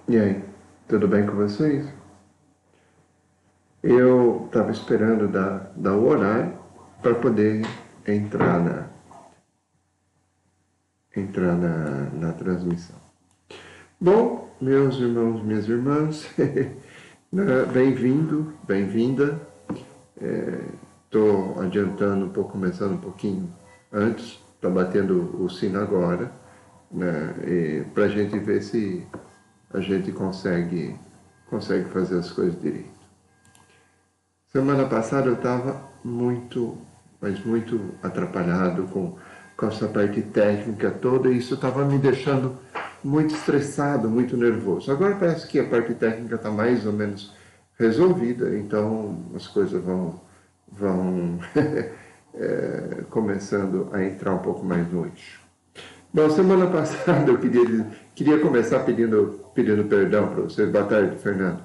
E aí, tudo bem com vocês? Eu estava esperando dar o horário para poder entrar na transmissão. Bom, meus irmãos, minhas irmãs, bem-vindo, bem-vinda. Estou adiantando um pouco, começando um pouquinho antes, está batendo o sino agora, né? Para a gente ver se a gente consegue fazer as coisas direito. Semana passada eu estava muito, mas muito atrapalhado com essa parte técnica toda e isso estava me deixando muito estressado, muito nervoso. Agora parece que a parte técnica está mais ou menos resolvida, então as coisas vão começando a entrar um pouco mais no eixo. Bom, semana passada eu queria começar pedindo perdão para vocês. Boa tarde, Fernando.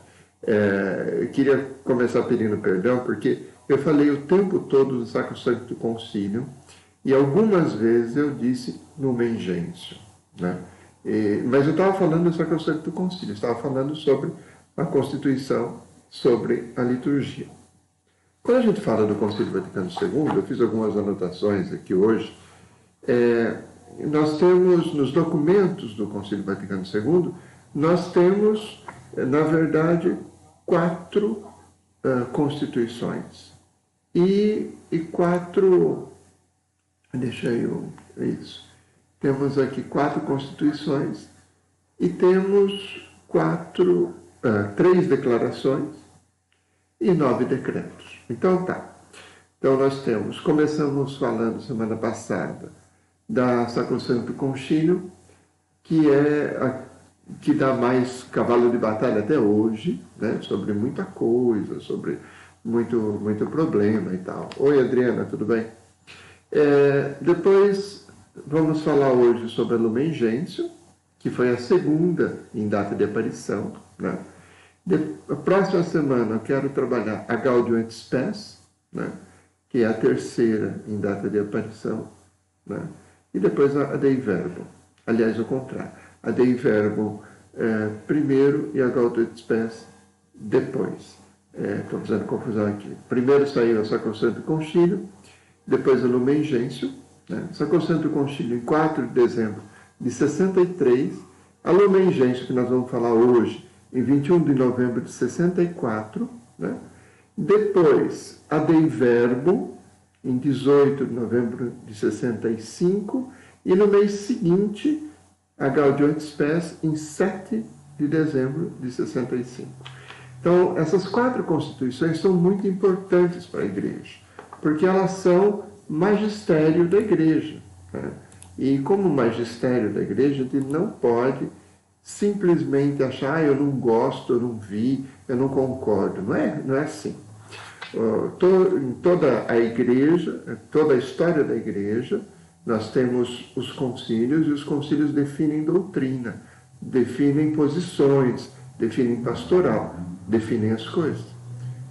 Queria começar pedindo perdão porque eu falei o tempo todo do Sacrosanto Concílio e algumas vezes eu disse Lumen Gentium, né? Mas eu estava falando do Sacrosanto Concílio, estava falando sobre a Constituição, sobre a liturgia. Quando a gente fala do Concílio Vaticano II, eu fiz algumas anotações aqui hoje. Nós temos, nos documentos do Concílio Vaticano II, nós temos, na verdade, 4 constituições. E 4... Deixa eu... Isso. Temos aqui 4 constituições e temos 3 declarações e 9 decretos. Então, tá. Então, nós começamos falando semana passada da Sacrosanto Concílio, que dá mais cavalo de batalha até hoje, né? Sobre muita coisa, sobre muito problema e tal. Oi, Adriana, tudo bem? Depois vamos falar hoje sobre a Lumen Gentium, que foi a segunda em data de aparição, né? A próxima semana eu quero trabalhar a Gaudium et Spes, né? Que é a terceira em data de aparição, né? E depois a Dei Verbum. Aliás, o contrário. A Dei Verbum primeiro e a Gaudium et Spes depois. Estou fazendo confusão aqui. Primeiro saiu a Sacrosanto Concílio, depois a Lumen Gentium, né? Sacrosanto Concílio em 4 de dezembro de 63, a Lumen Gentium, que nós vamos falar hoje, em 21 de novembro de 64, né? Depois a Dei Verbum, em 18 de novembro de 65, e no mês seguinte, a Gaudium et Spes, em 7 de dezembro de 65. Então, essas 4 constituições são muito importantes para a Igreja, porque elas são magistério da Igreja, né? E como magistério da Igreja, a gente não pode simplesmente achar, eu não gosto, eu não vi, eu não concordo. Não é assim. Em toda a Igreja, toda a história da Igreja, nós temos os concílios, e os concílios definem doutrina, definem posições, definem pastoral, definem as coisas.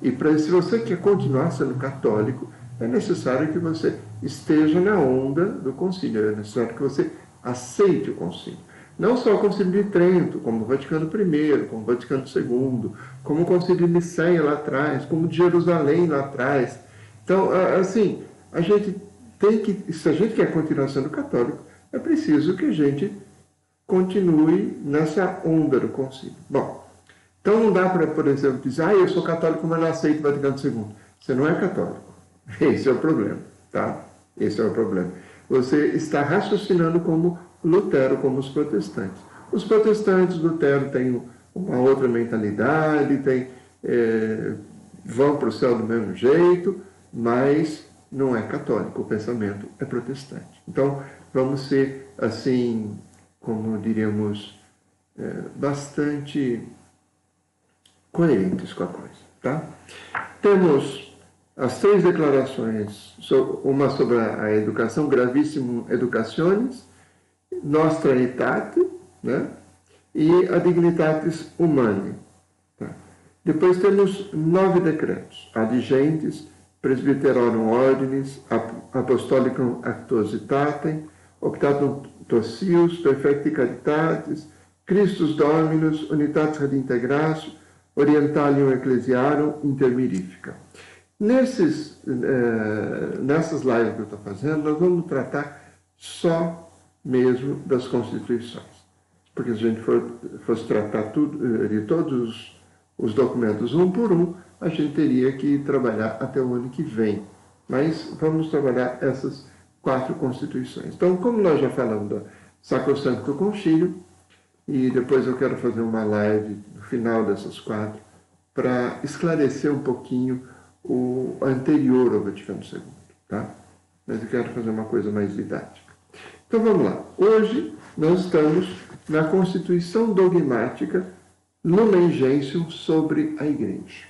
E se você quer continuar sendo católico, é necessário que você esteja na onda do concílio, é necessário que você aceite o concílio. Não só o Concílio de Trento, como o Vaticano I, como o Vaticano II, como o Concílio de Nicéia lá atrás, como o de Jerusalém lá atrás. Então, assim, a gente tem que, se a gente quer continuar sendo católico, é preciso que a gente continue nessa onda do concílio. Bom, então não dá para, por exemplo, dizer, eu sou católico, mas não aceito o Vaticano II. Você não é católico. Esse é o problema, tá? Esse é o problema. Você está raciocinando como Lutero, como os protestantes. Os protestantes, Lutero, têm uma outra mentalidade, vão para o céu do mesmo jeito, mas não é católico, o pensamento é protestante. Então, vamos ser, assim, como diríamos, bastante coerentes com a coisa, tá? Temos as 3 declarações, uma sobre a educação, Gravissimo Educationis, Nostra Aetate, né? E a Dignitatis Humanae. Tá? Depois temos 9 decretos, Ad Gentes, Presbyterorum Ordinis, Apostolicum Actuositatem, Optatum Tossius, Perfecti Caritatis, Christus Dominus, Unitatis Redintegratio, Orientalium Ecclesiarum Intermirifica. Nessas lives que eu estou fazendo, nós vamos tratar só mesmo das constituições. Porque se a gente fosse tratar de todos os documentos um por um, a gente teria que trabalhar até o ano que vem. Mas vamos trabalhar essas 4 constituições. Então, como nós já falamos do Sacrosancto Concílio, e depois eu quero fazer uma live no final dessas 4, para esclarecer um pouquinho o anterior ao Vaticano II, tá? Mas eu quero fazer uma coisa mais didática. Então vamos lá. Hoje nós estamos na Constituição Dogmática Lumen Gentium sobre a Igreja.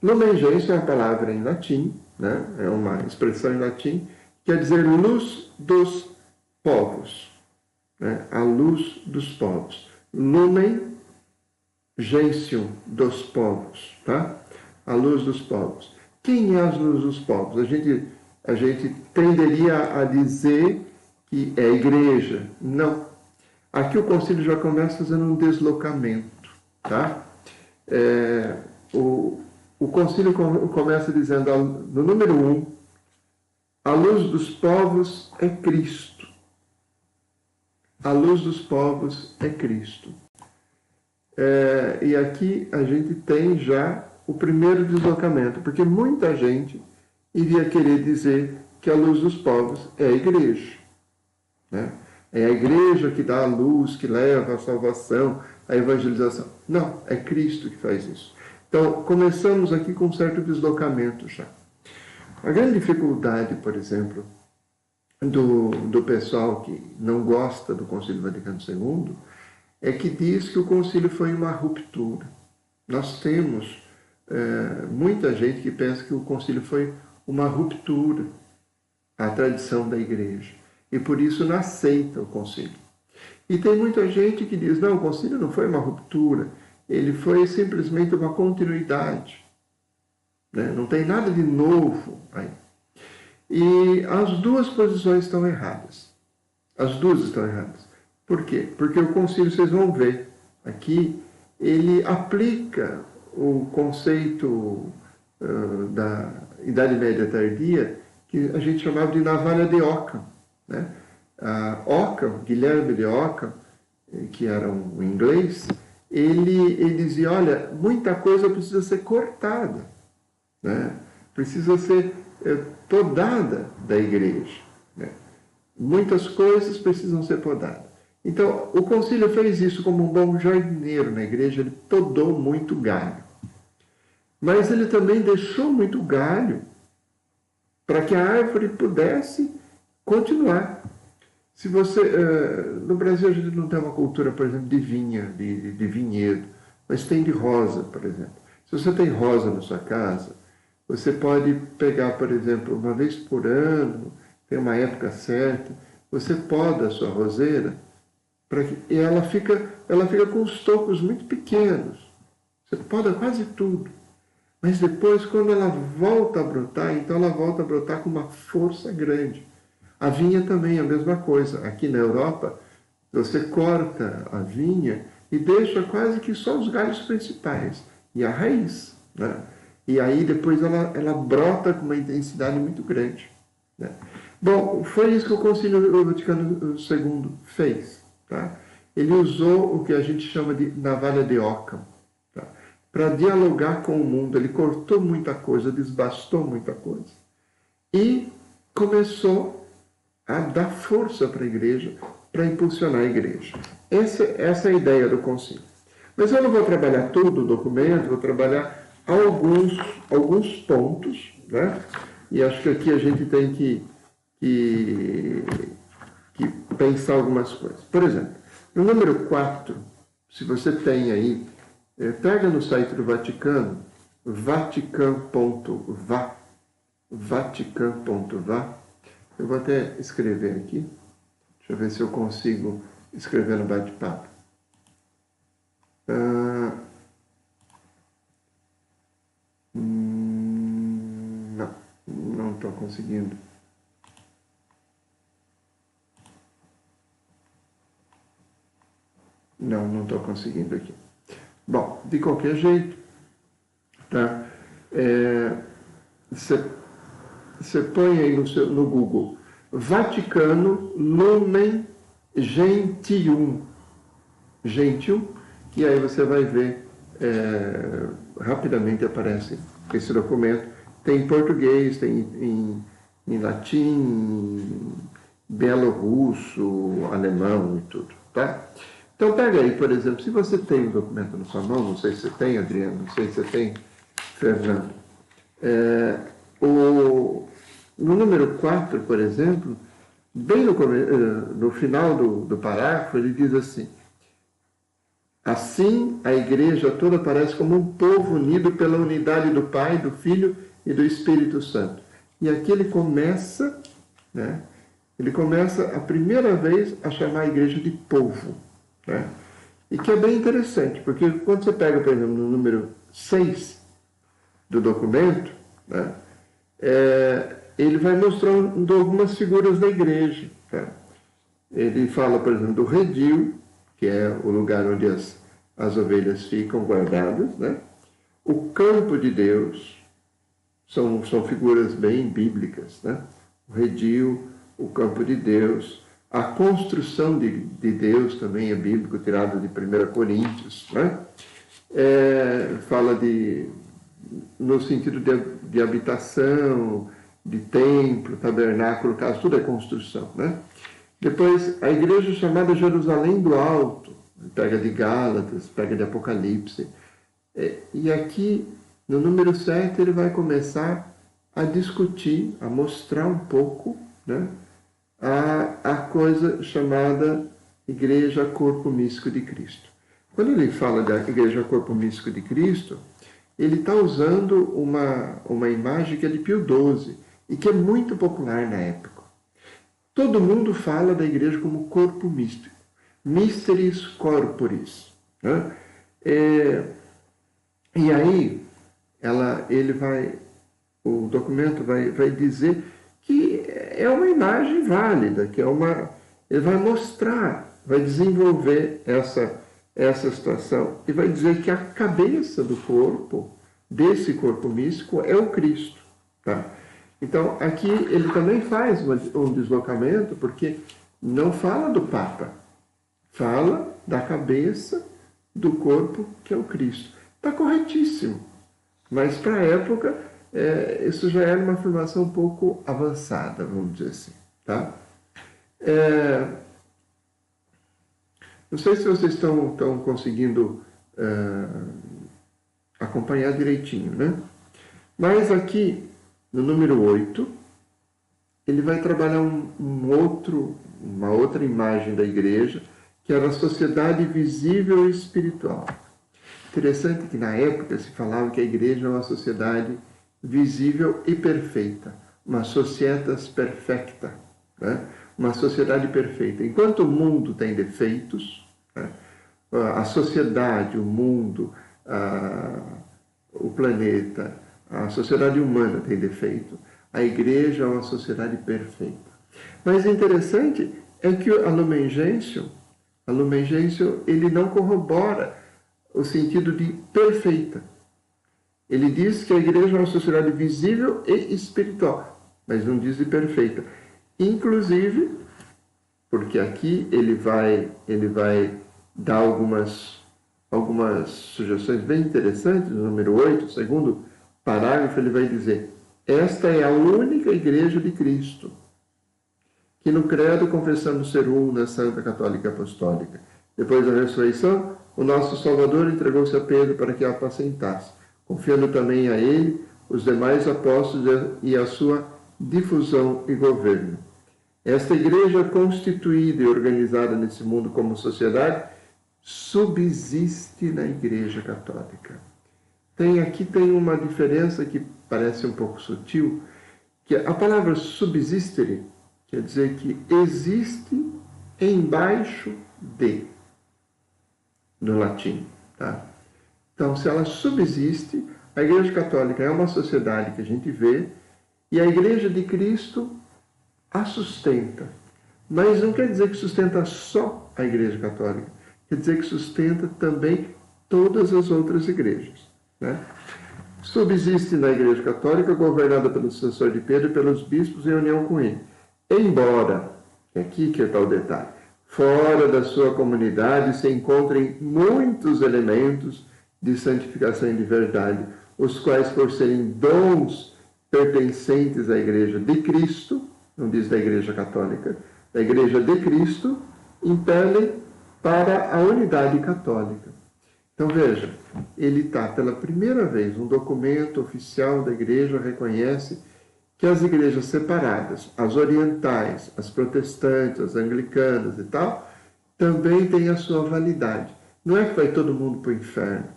Lumen Gentium é uma palavra em latim, né? É uma expressão em latim, quer dizer luz dos povos, né? A luz dos povos. Lumen Gentium dos povos, tá? A luz dos povos. Quem é a luz dos povos? A gente tenderia a dizer que é a igreja. Não. Aqui o concílio já começa fazendo um deslocamento, tá? O concílio começa dizendo, no número 1, a luz dos povos é Cristo. A luz dos povos é Cristo. E aqui a gente tem já o primeiro deslocamento, porque muita gente iria querer dizer que a luz dos povos é a igreja, né? É a igreja que dá a luz, que leva a salvação, a evangelização. Não, é Cristo que faz isso. Então, começamos aqui com um certo deslocamento já. A grande dificuldade, por exemplo, do pessoal que não gosta do Concílio Vaticano II é que diz que o concílio foi uma ruptura. Nós temos muita gente que pensa que o concílio foi uma ruptura à tradição da igreja e por isso não aceita o concílio. E tem muita gente que diz, não, o concílio não foi uma ruptura, ele foi simplesmente uma continuidade, né? Não tem nada de novo aí. E as duas posições estão erradas. As duas estão erradas. Por quê? Porque o concílio, vocês vão ver aqui, ele aplica o conceito da Idade Média Tardia, que a gente chamava de navalha de Ockham, né? Ockham, Guilherme de Ockham, que era um inglês, ele dizia, olha, muita coisa precisa ser cortada, né? Precisa ser podada da igreja, né? Muitas coisas precisam ser podadas. Então, o concílio fez isso como um bom jardineiro na igreja, ele podou muito galho. Mas ele também deixou muito galho para que a árvore pudesse continuar. Se você, no Brasil a gente não tem uma cultura, por exemplo, de vinha, de vinhedo, mas tem de rosa, por exemplo. Se você tem rosa na sua casa, você pode pegar, por exemplo, uma vez por ano, tem uma época certa, você poda a sua roseira, e ela fica com os tocos muito pequenos. Você poda quase tudo. Mas depois, quando ela volta a brotar, então ela volta a brotar com uma força grande. A vinha também é a mesma coisa. Aqui na Europa, você corta a vinha e deixa quase que só os galhos principais e a raiz, né? E aí depois ela brota com uma intensidade muito grande, né? Bom, foi isso que o Concílio Vaticano II fez, tá? Ele usou o que a gente chama de navalha de Ockham, tá? Para dialogar com o mundo. Ele cortou muita coisa, desbastou muita coisa e começou a dar força para a igreja, para impulsionar a igreja. Essa é a ideia do concílio. Mas eu não vou trabalhar todo o documento, vou trabalhar alguns pontos, né? E acho que aqui a gente tem que pensar algumas coisas. Por exemplo, no número 4, se você tem aí, pega no site do Vaticano, vatican.va, eu vou até escrever aqui, deixa eu ver se eu consigo escrever no bate-papo. Não estou conseguindo. Não estou conseguindo aqui. Bom, de qualquer jeito, tá? Você põe aí no Google Vaticano Lumen Gentium. Gentium, e aí você vai ver, rapidamente aparece esse documento. Tem em português, tem em latim, belorrusso, alemão e tudo, tá? Então pega aí, por exemplo, se você tem o documento na sua mão, não sei se você tem, Adriano, não sei se você tem, Fernando. No número 4, por exemplo, bem no final do parágrafo, ele diz assim: assim, a igreja toda aparece como um povo unido pela unidade do Pai, do Filho e do Espírito Santo. E aqui ele começa, né? Ele começa a primeira vez a chamar a igreja de povo, né? E que é bem interessante, porque quando você pega, por exemplo, no número 6 do documento, né? Ele vai mostrando algumas figuras da igreja, né? Ele fala, por exemplo, do redil, que é o lugar onde as ovelhas ficam guardadas, né? O campo de Deus, são figuras bem bíblicas, né? O redil, o campo de Deus, a construção de Deus também é bíblico, tirado de 1 Coríntios, né? Fala no sentido de habitação, de templo, tabernáculo, caso tudo é construção, né? Depois, a igreja chamada Jerusalém do Alto, pega de Gálatas, pega de Apocalipse. E aqui, no número 7, ele vai começar a discutir, a mostrar um pouco, né, a coisa chamada Igreja Corpo Místico de Cristo. Quando ele fala da Igreja Corpo Místico de Cristo, ele está usando uma imagem que é de Pio XII e que é muito popular na época. Todo mundo fala da igreja como corpo místico, mysteris corporis, né? E aí o documento vai dizer que é uma imagem válida, ele vai mostrar, vai desenvolver essa situação e vai dizer que a cabeça do corpo, desse corpo místico, é o Cristo, tá? Então, aqui ele também faz um deslocamento, porque não fala do Papa, fala da cabeça do corpo, que é o Cristo. Está corretíssimo, mas para a época, isso já era uma afirmação um pouco avançada, vamos dizer assim, tá? Não sei se vocês estão conseguindo acompanhar direitinho, né? Mas aqui, no número 8, ele vai trabalhar uma outra imagem da igreja, que era a sociedade visível e espiritual. Interessante que na época se falava que a igreja é uma sociedade visível e perfeita, uma societas perfecta, né? Uma sociedade perfeita. Enquanto o mundo tem defeitos, né? A sociedade, o mundo, o planeta, a sociedade humana tem defeito. A igreja é uma sociedade perfeita. Mas o interessante é que a Lumen Gentium, ele não corrobora o sentido de perfeita. Ele diz que a igreja é uma sociedade visível e espiritual, mas não diz de perfeita. Inclusive, porque aqui ele vai dar algumas sugestões bem interessantes, no número 8, segundo parágrafo, ele vai dizer: esta é a única igreja de Cristo, que no credo confessamos ser una, Santa, Católica e Apostólica. Depois da ressurreição, o nosso Salvador entregou-se a Pedro para que a apacentasse, confiando também a ele os demais apóstolos e a sua difusão e governo. Esta igreja constituída e organizada nesse mundo como sociedade subsiste na Igreja Católica. Aqui tem uma diferença que parece um pouco sutil, que a palavra subsistere quer dizer que existe embaixo de, no latim, tá? Então, se ela subsiste, a Igreja Católica é uma sociedade que a gente vê, e a Igreja de Cristo a sustenta. Mas não quer dizer que sustenta só a Igreja Católica. quer dizer que sustenta também todas as outras igrejas, né? Subsiste na Igreja Católica, governada pelo sucessor de Pedro e pelos bispos em união com ele. Embora, aqui que está o detalhe, fora da sua comunidade se encontrem muitos elementos de santificação e de verdade, os quais, por serem dons pertencentes à Igreja de Cristo, não diz da Igreja Católica, da Igreja de Cristo, impelem para a unidade católica. Então veja, ele está, pela primeira vez, um documento oficial da Igreja reconhece que as igrejas separadas, as orientais, as protestantes, as anglicanas e tal, também têm a sua validade. Não é que vai todo mundo para o inferno,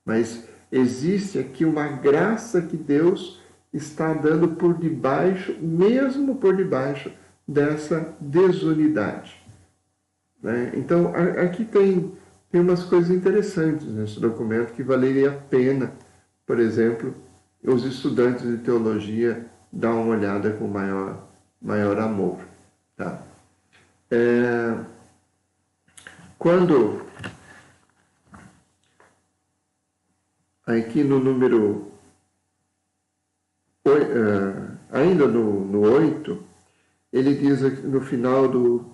mas existe aqui uma graça que Deus está dando por debaixo, mesmo por debaixo dessa desunidade, né? Então, aqui tem umas coisas interessantes nesse documento que valeria a pena, por exemplo, os estudantes de teologia dar uma olhada com maior amor, tá? Quando aqui no número ainda no 8, ele diz aqui, no final do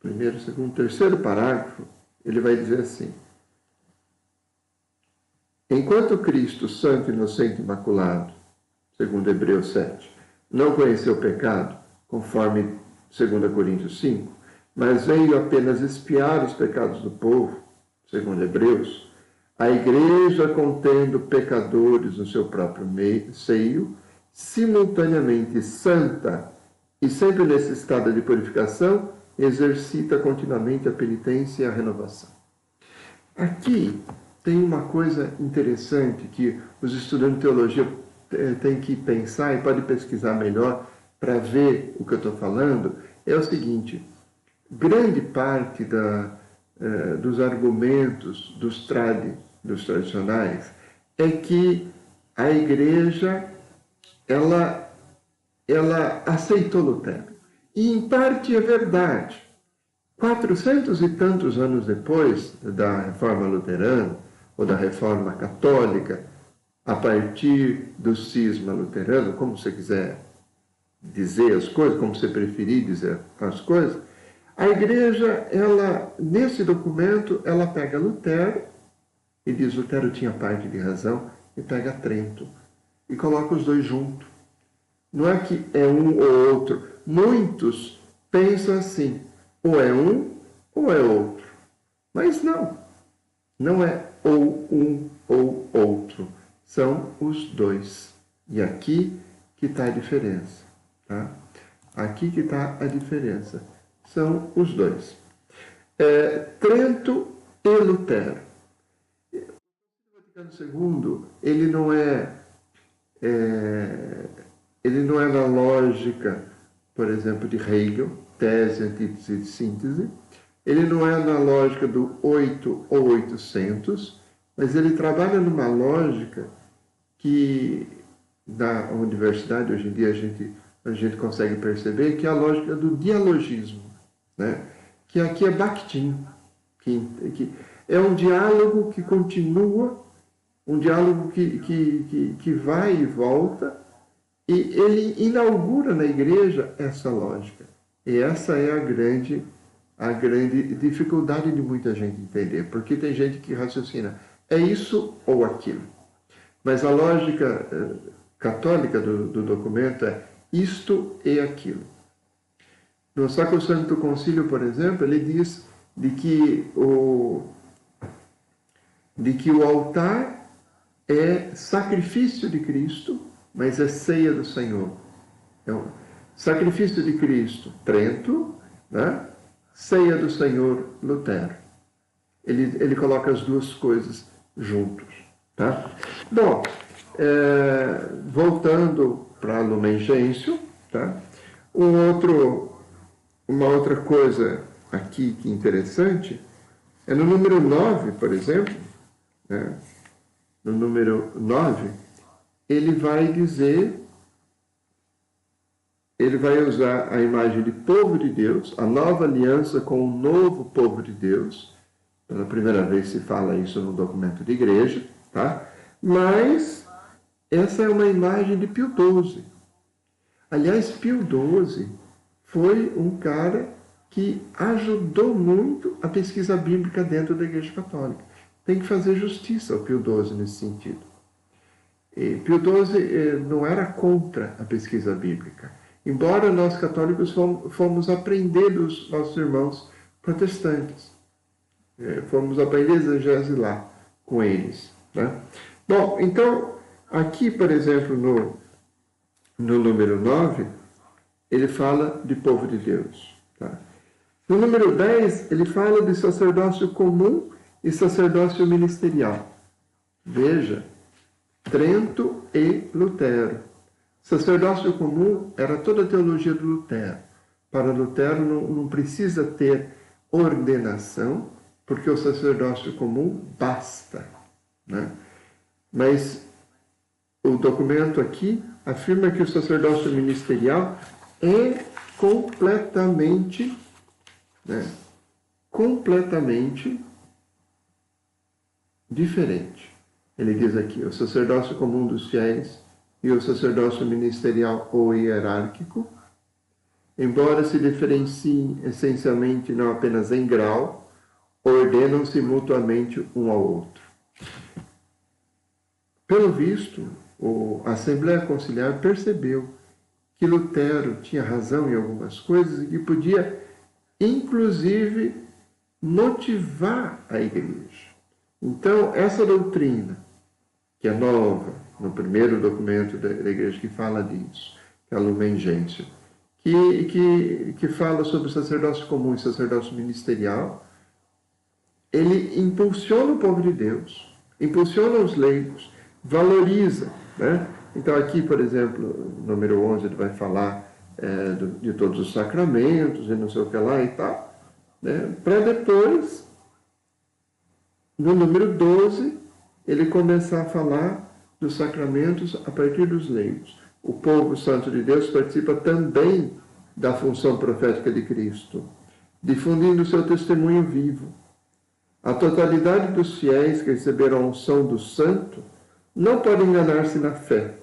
primeiro, segundo, terceiro parágrafo, ele vai dizer assim: enquanto Cristo, santo, inocente, imaculado, segundo Hebreus 7, não conheceu o pecado, conforme 2 Coríntios 5, mas veio apenas expiar os pecados do povo, segundo Hebreus, a igreja, contendo pecadores no seu próprio seio, simultaneamente santa e sempre necessitada de purificação, exercita continuamente a penitência e a renovação. Aqui tem uma coisa interessante que os estudantes de teologia têm que pensar e podem pesquisar melhor para ver o que eu estou falando. É o seguinte: grande parte dos argumentos dos tradicionais é que a igreja ela aceitou Lutero. E, em parte, é verdade. 400 e tantos anos depois da Reforma Luterana, ou da Reforma Católica, a partir do cisma luterano, como você quiser dizer as coisas, como você preferir dizer as coisas, a igreja, nesse documento, ela pega Lutero e diz: Lutero tinha parte de razão, e pega Trento e coloca os dois juntos. Não é que é um ou outro. Muitos pensam assim: ou é um ou é outro. Mas não é ou um ou outro. São os dois. E aqui que está a diferença. Tá? Aqui que está a diferença. São os dois. Trento e Lutero. O Vaticano II, ele não é na lógica, por exemplo, de Hegel, tese, antítese e síntese. Ele não é na lógica do 8 ou 800, mas ele trabalha numa lógica que, na universidade, hoje em dia, a gente consegue perceber que é a lógica do dialogismo, né? Que aqui é Bakhtin, que é um diálogo que continua, um diálogo que vai e volta, e ele inaugura na igreja essa lógica. E essa é a grande dificuldade de muita gente entender, porque tem gente que raciocina, é isso ou aquilo. Mas a lógica católica do documento é isto e aquilo. No Sacrosanto Concílio, por exemplo, ele diz de que o altar é sacrifício de Cristo, mas é ceia do Senhor. Então, sacrifício de Cristo, Trento, né? Ceia do Senhor, Lutero. Ele coloca as duas coisas juntos. Tá? Bom, voltando para Lumen Gentium, tá? Uma outra coisa aqui que é interessante é no número 9, por exemplo, né? No número 9, ele vai usar a imagem de povo de Deus, a nova aliança com o novo povo de Deus, Pela primeira vez se fala isso no documento de igreja, tá? Mas essa é uma imagem de Pio XII. Aliás, Pio XII foi um cara que ajudou muito a pesquisa bíblica dentro da Igreja Católica. Tem que fazer justiça ao Pio XII nesse sentido. E Pio XII não era contra a pesquisa bíblica, embora nós católicos fomos aprender dos nossos irmãos protestantes. Fomos aprender exegese lá com eles. Né? Bom, então, aqui, por exemplo, no número 9, ele fala de povo de Deus. Tá? No número 10, ele fala de sacerdócio comum e sacerdócio ministerial. Veja, Trento e Lutero. Sacerdócio comum era toda a teologia do Lutero. Para Lutero não precisa ter ordenação, porque o sacerdócio comum basta. Né? Mas o documento aqui afirma que o sacerdócio ministerial é completamente diferente. Ele diz aqui, o sacerdócio comum dos fiéis e o sacerdócio ministerial ou hierárquico, embora se diferenciem essencialmente não apenas em grau, ordenam-se mutuamente um ao outro. Pelo visto, a Assembleia Conciliar percebeu que Lutero tinha razão em algumas coisas e que podia, inclusive, motivar a Igreja. Então, essa doutrina, que é nova, no primeiro documento da Igreja que fala disso, que é a Lumen Gentium, que fala sobre o sacerdócio comum e sacerdócio ministerial, ele impulsiona o povo de Deus, impulsiona os leigos, valoriza. Né? Então aqui, por exemplo, no número 11, ele vai falar de todos os sacramentos e não sei o que lá e tal, né? Para depois, no número 12, ele começar a falar dos sacramentos a partir dos leigos. O povo santo de Deus participa também da função profética de Cristo, difundindo o seu testemunho vivo. A totalidade dos fiéis que receberam a unção do santo não pode enganar-se na fé,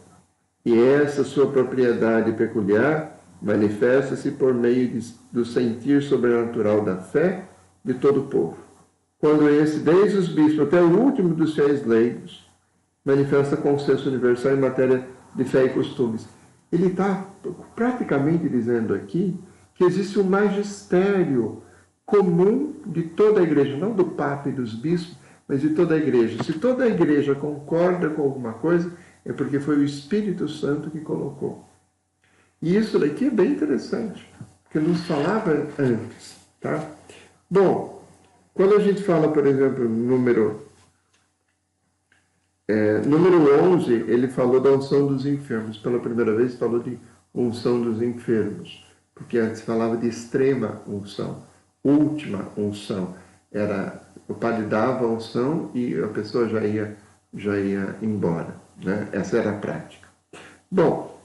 e essa sua propriedade peculiar manifesta-se por meio do sentir sobrenatural da fé de todo o povo. Quando esse, desde os bispos até o último dos fiéis leigos, manifesta consenso universal em matéria de fé e costumes. Ele está praticamente dizendo aqui que existe um magistério comum de toda a igreja, não do Papa e dos bispos, mas de toda a igreja. Se toda a igreja concorda com alguma coisa, é porque foi o Espírito Santo que colocou. E isso daqui é bem interessante, porque nos falava antes. Tá? Bom, quando a gente fala, por exemplo, número 11, ele falou da unção dos enfermos. Pela primeira vez falou de unção dos enfermos, porque antes falava de extrema unção, última unção. O padre dava a unção e a pessoa já ia embora. Né? Essa era a prática. Bom,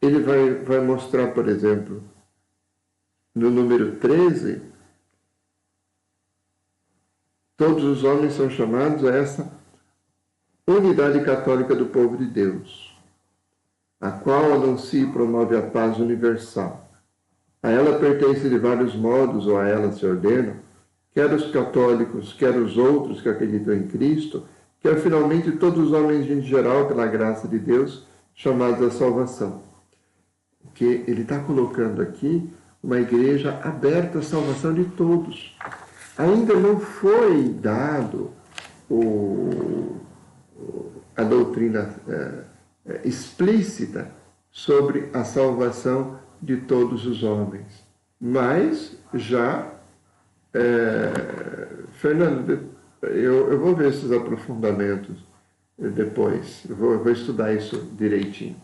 ele vai mostrar, por exemplo, no número 13, todos os homens são chamados a essa unidade católica do povo de Deus, a qual anuncia e promove a paz universal. A ela pertence de vários modos, ou a ela se ordenam, quer os católicos, quer os outros que acreditam em Cristo, quer finalmente todos os homens em geral, pela graça de Deus, chamados à salvação. Porque ele está colocando aqui uma igreja aberta à salvação de todos. Ainda não foi dado a doutrina explícita sobre a salvação de todos os homens. Mas já, Fernando, eu vou ver esses aprofundamentos depois, eu vou estudar isso direitinho.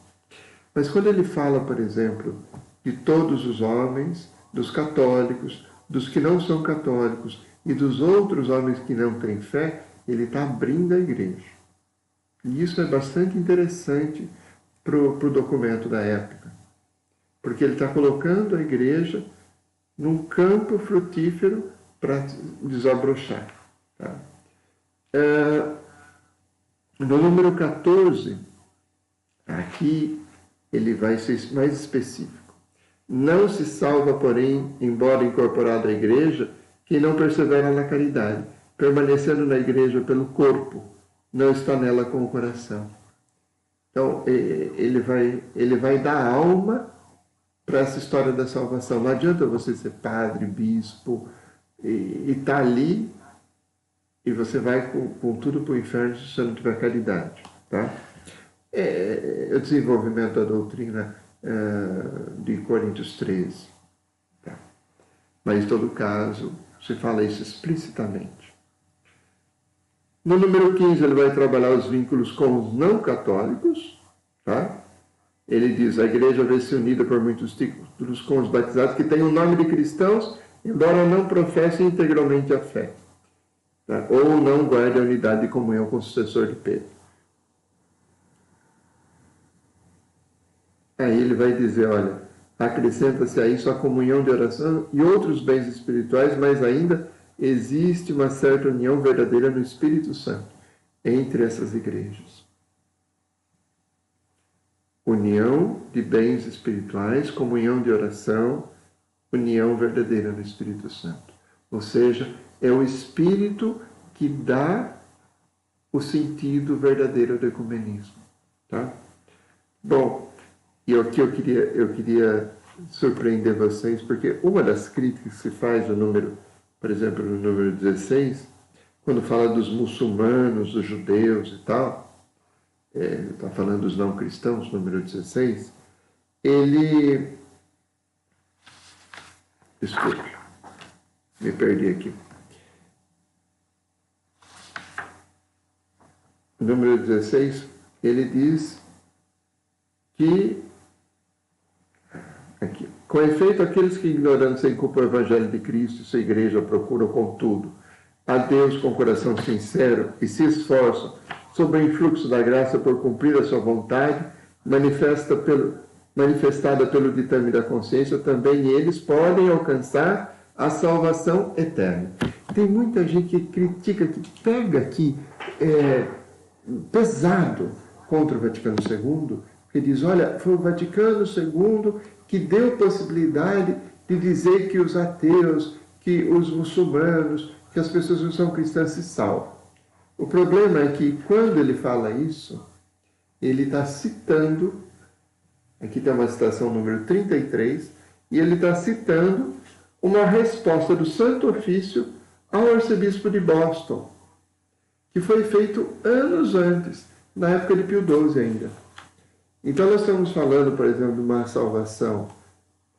Mas quando ele fala, por exemplo, de todos os homens, dos católicos, dos que não são católicos e dos outros homens que não têm fé, ele está abrindo a igreja. E isso é bastante interessante para o documento da época, porque ele está colocando a igreja num campo frutífero para desabrochar. Tá? No número 14, aqui ele vai ser mais específico. Não se salva, porém, embora incorporado à igreja, quem não persevera na caridade, permanecendo na igreja pelo corpo, não está nela com o coração. Então, ele vai dar alma para essa história da salvação. Não adianta você ser padre, bispo, e estar ali, e você vai com tudo para o inferno se você não tiver caridade. Tá? O desenvolvimento da doutrina de Coríntios 13. Tá? Mas, em todo caso, se fala isso explicitamente. No número 15, ele vai trabalhar os vínculos com os não católicos. Tá? Ele diz, a igreja vai ser unida por muitos títulos com os batizados que têm o nome de cristãos, embora não professem integralmente a fé. Tá? Ou não guardem a unidade de comunhão com o sucessor de Pedro. Aí ele vai dizer, olha, acrescenta-se a isso a comunhão de oração e outros bens espirituais, mas ainda existe uma certa união verdadeira no Espírito Santo entre essas igrejas. União de bens espirituais, comunhão de oração, união verdadeira no Espírito Santo. Ou seja, é o Espírito que dá o sentido verdadeiro do ecumenismo. Tá? Bom, e aqui eu queria surpreender vocês, porque uma das críticas que se faz no número, por exemplo, no número 16, quando fala dos muçulmanos, dos judeus e tal, está falando dos não cristãos, número 16, ele... Desculpe, me perdi aqui. No número 16, ele diz que... Aqui. Com efeito, aqueles que, ignorando sem culpa o Evangelho de Cristo e sua igreja, procuram, contudo, a Deus com coração sincero e se esforçam sob o influxo da graça por cumprir a sua vontade, manifestada pelo ditame da consciência, também eles podem alcançar a salvação eterna. Tem muita gente que critica, que pega aqui pesado contra o Vaticano II, que diz, olha, foi o Vaticano II que deu possibilidade de dizer que os ateus, que os muçulmanos, que as pessoas que não são cristãs se salvam. O problema é que, quando ele fala isso, ele está citando, aqui tem uma citação número 33, e ele está citando uma resposta do Santo Ofício ao arcebispo de Boston, que foi feito anos antes, na época de Pio XII ainda. Então, nós estamos falando, por exemplo, de uma salvação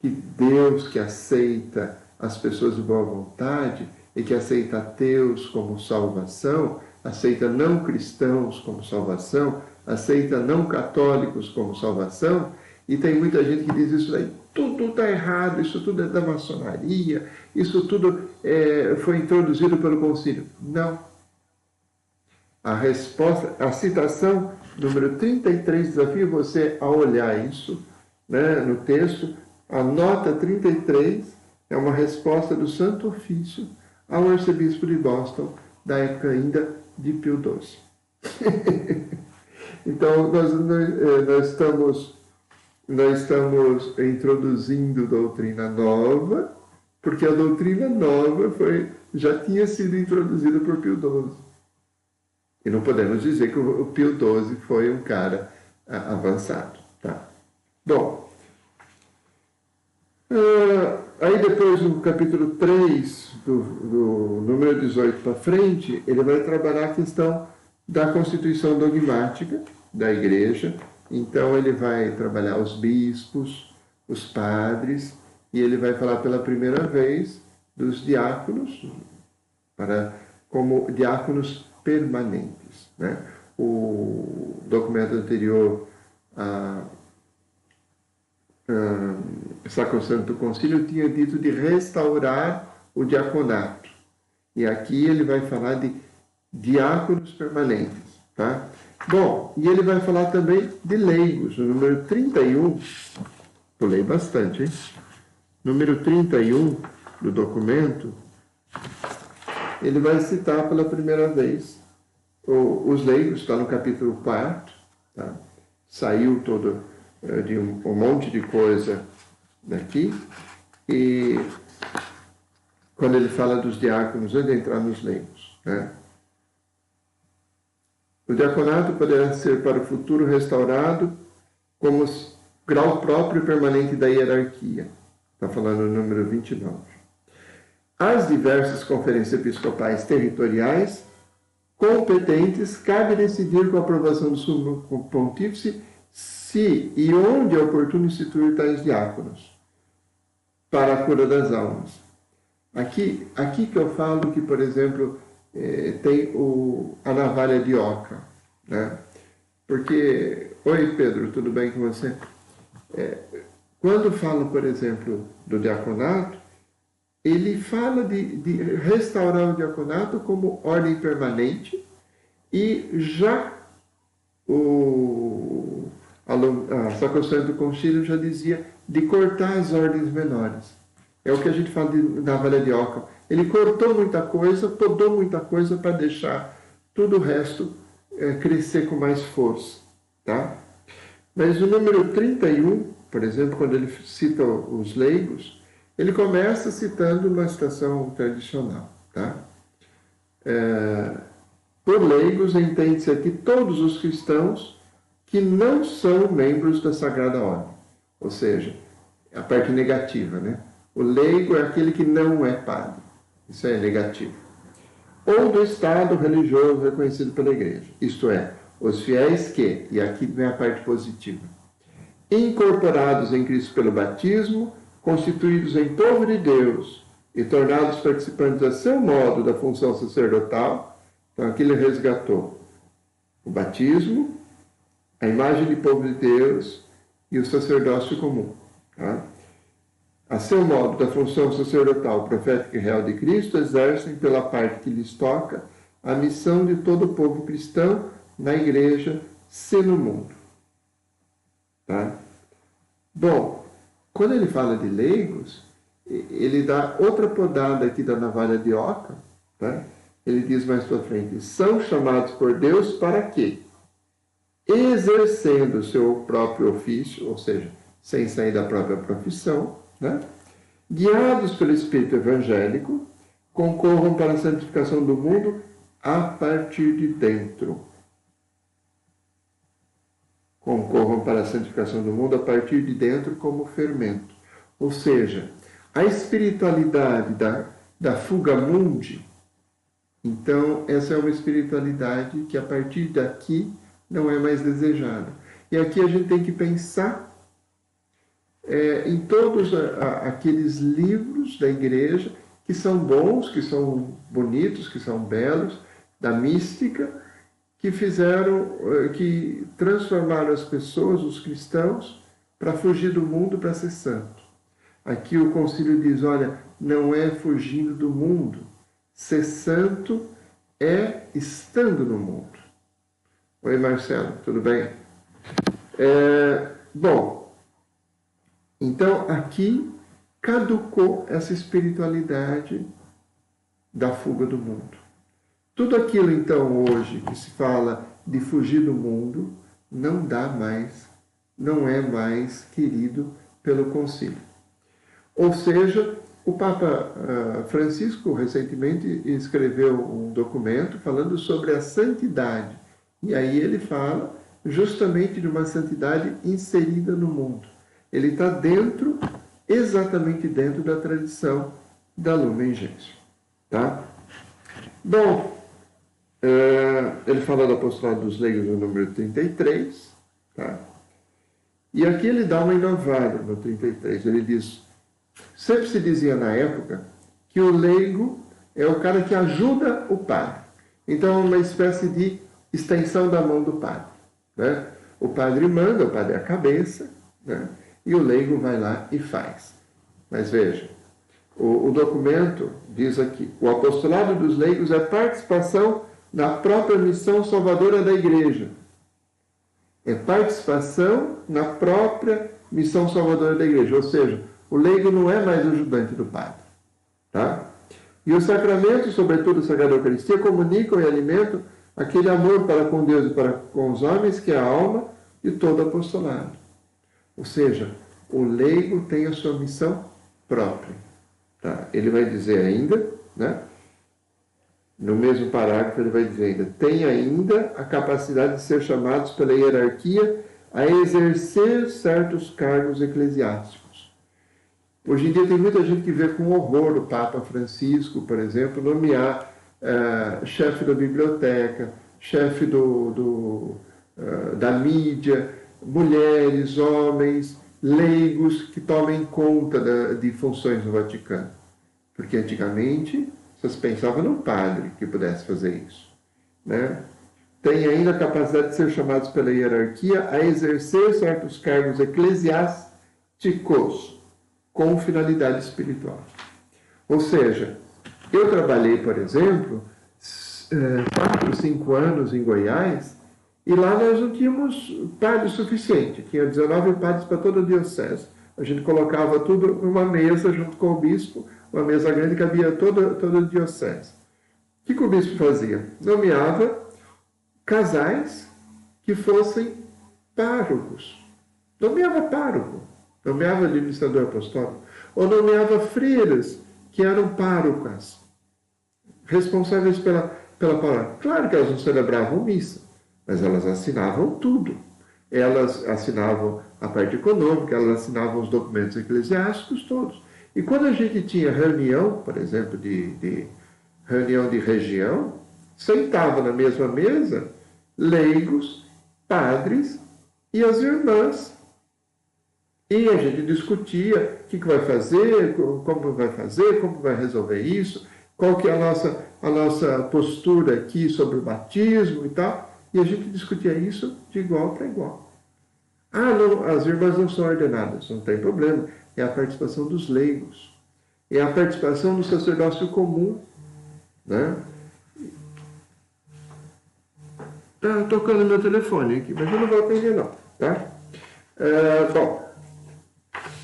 que Deus, que aceita as pessoas de boa vontade e que aceita ateus como salvação, aceita não cristãos como salvação, aceita não católicos como salvação, e tem muita gente que diz isso daí, tudo está errado, isso tudo é da maçonaria, isso tudo foi introduzido pelo concílio. Não. A resposta, a citação número 33, desafio você a olhar isso, né, no texto. A nota 33 é uma resposta do Santo Ofício ao arcebispo de Boston, da época ainda de Pio XII. Então, nós estamos introduzindo doutrina nova, porque a doutrina nova já tinha sido introduzida por Pio XII. E não podemos dizer que o Pio XII foi um cara avançado. Tá? Bom, aí depois no capítulo 3, do número 18 para frente, ele vai trabalhar a questão da constituição dogmática da igreja. Então ele vai trabalhar os bispos, os padres, e ele vai falar pela primeira vez dos diáconos, como diáconos permanentes. Né? O documento anterior a Sacrosanto Concílio tinha dito de restaurar o diaconato. E aqui ele vai falar de diáconos permanentes. Tá? Bom, e ele vai falar também de leigos. No número 31, pulei bastante, hein? Número 31 do documento, ele vai citar pela primeira vez os leigos, está no capítulo 4, tá? Saiu todo de um monte de coisa daqui, e quando ele fala dos diáconos, ele entrar nos leigos, né? O diaconato poderá ser para o futuro restaurado como grau próprio e permanente da hierarquia. Está falando no número 29. As diversas conferências episcopais territoriais competentes cabe decidir com a aprovação do sumo pontífice se e onde é oportuno instituir tais diáconos para a cura das almas. Aqui que eu falo que, por exemplo, tem a navalha de oca, né? Porque, oi Pedro, tudo bem com você? Quando falo, por exemplo, do diaconato, ele fala de restaurar o diaconato como ordem permanente, e já a Sacrosanto Concílio já dizia de cortar as ordens menores. É o que a gente fala de navalha de oca. Ele cortou muita coisa, podou muita coisa para deixar tudo o resto crescer com mais força, tá? Mas o número 31, por exemplo, quando ele cita os leigos, ele começa citando uma citação tradicional, tá? Por leigos, entende-se aqui todos os cristãos que não são membros da Sagrada Ordem. Ou seja, a parte negativa, né? O leigo é aquele que não é padre. Isso é negativo. Ou do Estado religioso reconhecido pela Igreja. Isto é, os fiéis que, e aqui vem a parte positiva, incorporados em Cristo pelo batismo, constituídos em povo de Deus e tornados participantes a seu modo da função sacerdotal. Então aqui ele resgatou o batismo, a imagem de povo de Deus e o sacerdócio comum. Tá? A seu modo da função sacerdotal, profética e real de Cristo, exercem pela parte que lhes toca a missão de todo o povo cristão na igreja, se no mundo. Tá? Bom, quando ele fala de leigos, ele dá outra podada aqui da navalha de oca, tá? Ele diz mais para frente, são chamados por Deus para quê? Exercendo o seu próprio ofício, ou seja, sem sair da própria profissão, né? Guiados pelo Espírito evangélico, concorram para a santificação do mundo a partir de dentro. Concorram para a santificação do mundo a partir de dentro como fermento. Ou seja, a espiritualidade da fuga mundi, então essa é uma espiritualidade que a partir daqui não é mais desejada. E aqui a gente tem que pensar em todos aqueles livros da igreja que são bons, que são bonitos, que são belos, da mística, que transformaram as pessoas, os cristãos, para fugir do mundo, para ser santo. Aqui o concílio diz, olha, não é fugindo do mundo, ser santo é estando no mundo. Oi, Marcelo, tudo bem? Bom, então aqui caducou essa espiritualidade da fuga do mundo. Tudo aquilo, então, hoje que se fala de fugir do mundo, não dá mais, não é mais querido pelo concílio. Ou seja, o Papa Francisco recentemente escreveu um documento falando sobre a santidade. E aí ele fala justamente de uma santidade inserida no mundo. Ele está exatamente dentro da tradição da Lumen Gentium. Tá? Bom, ele fala do apostolado dos leigos no número 33, tá? E aqui ele dá uma inovada no 33. Ele diz, sempre se dizia na época que o leigo é o cara que ajuda o padre. Então é uma espécie de extensão da mão do padre, né? O padre manda, o padre é a cabeça, né? E o leigo vai lá e faz. Mas veja, o documento diz aqui, o apostolado dos leigos é participação na própria missão salvadora da igreja. É participação na própria missão salvadora da igreja. Ou seja, o leigo não é mais ajudante do padre. Tá? E os sacramentos, sobretudo a Sagrada Eucaristia, comunicam e alimentam aquele amor para com Deus e para com os homens que é a alma de todo apostolado. Ou seja, o leigo tem a sua missão própria. Tá? Ele vai dizer ainda, né? No mesmo parágrafo ele vai dizer ainda, tem ainda a capacidade de ser chamados pela hierarquia a exercer certos cargos eclesiásticos. Hoje em dia tem muita gente que vê com horror o Papa Francisco, por exemplo, nomear chefe da biblioteca, chefe da mídia, mulheres, homens, leigos que tomem conta de funções no Vaticano. Porque antigamente vocês pensavam num padre que pudesse fazer isso, né? Tem ainda a capacidade de ser chamados pela hierarquia a exercer certos cargos eclesiásticos com finalidade espiritual. Ou seja, eu trabalhei, por exemplo, 4, 5 anos em Goiás, e lá nós não tínhamos padre suficiente. Tinha 19 padres para toda a diocese. A gente colocava tudo numa mesa junto com o bispo, uma mesa grande que cabia toda a diocese. O que o bispo fazia? Nomeava casais que fossem párocos. Nomeava pároco, nomeava administrador apostólico, ou nomeava freiras que eram párocas, responsáveis pela palavra. Claro que elas não celebravam missa, mas elas assinavam tudo. Elas assinavam a parte econômica, elas assinavam os documentos eclesiásticos todos. E quando a gente tinha reunião, por exemplo, de reunião de região, sentava na mesma mesa leigos, padres e as irmãs. E a gente discutia o que vai fazer, como vai resolver isso, qual que é a nossa postura aqui sobre o batismo e tal. E a gente discutia isso de igual para igual. Ah, não, as irmãs não são ordenadas, não tem problema. É a participação dos leigos. É a participação do sacerdócio comum, né? Tá tocando meu telefone aqui, mas eu não vou atender não, tá? Bom,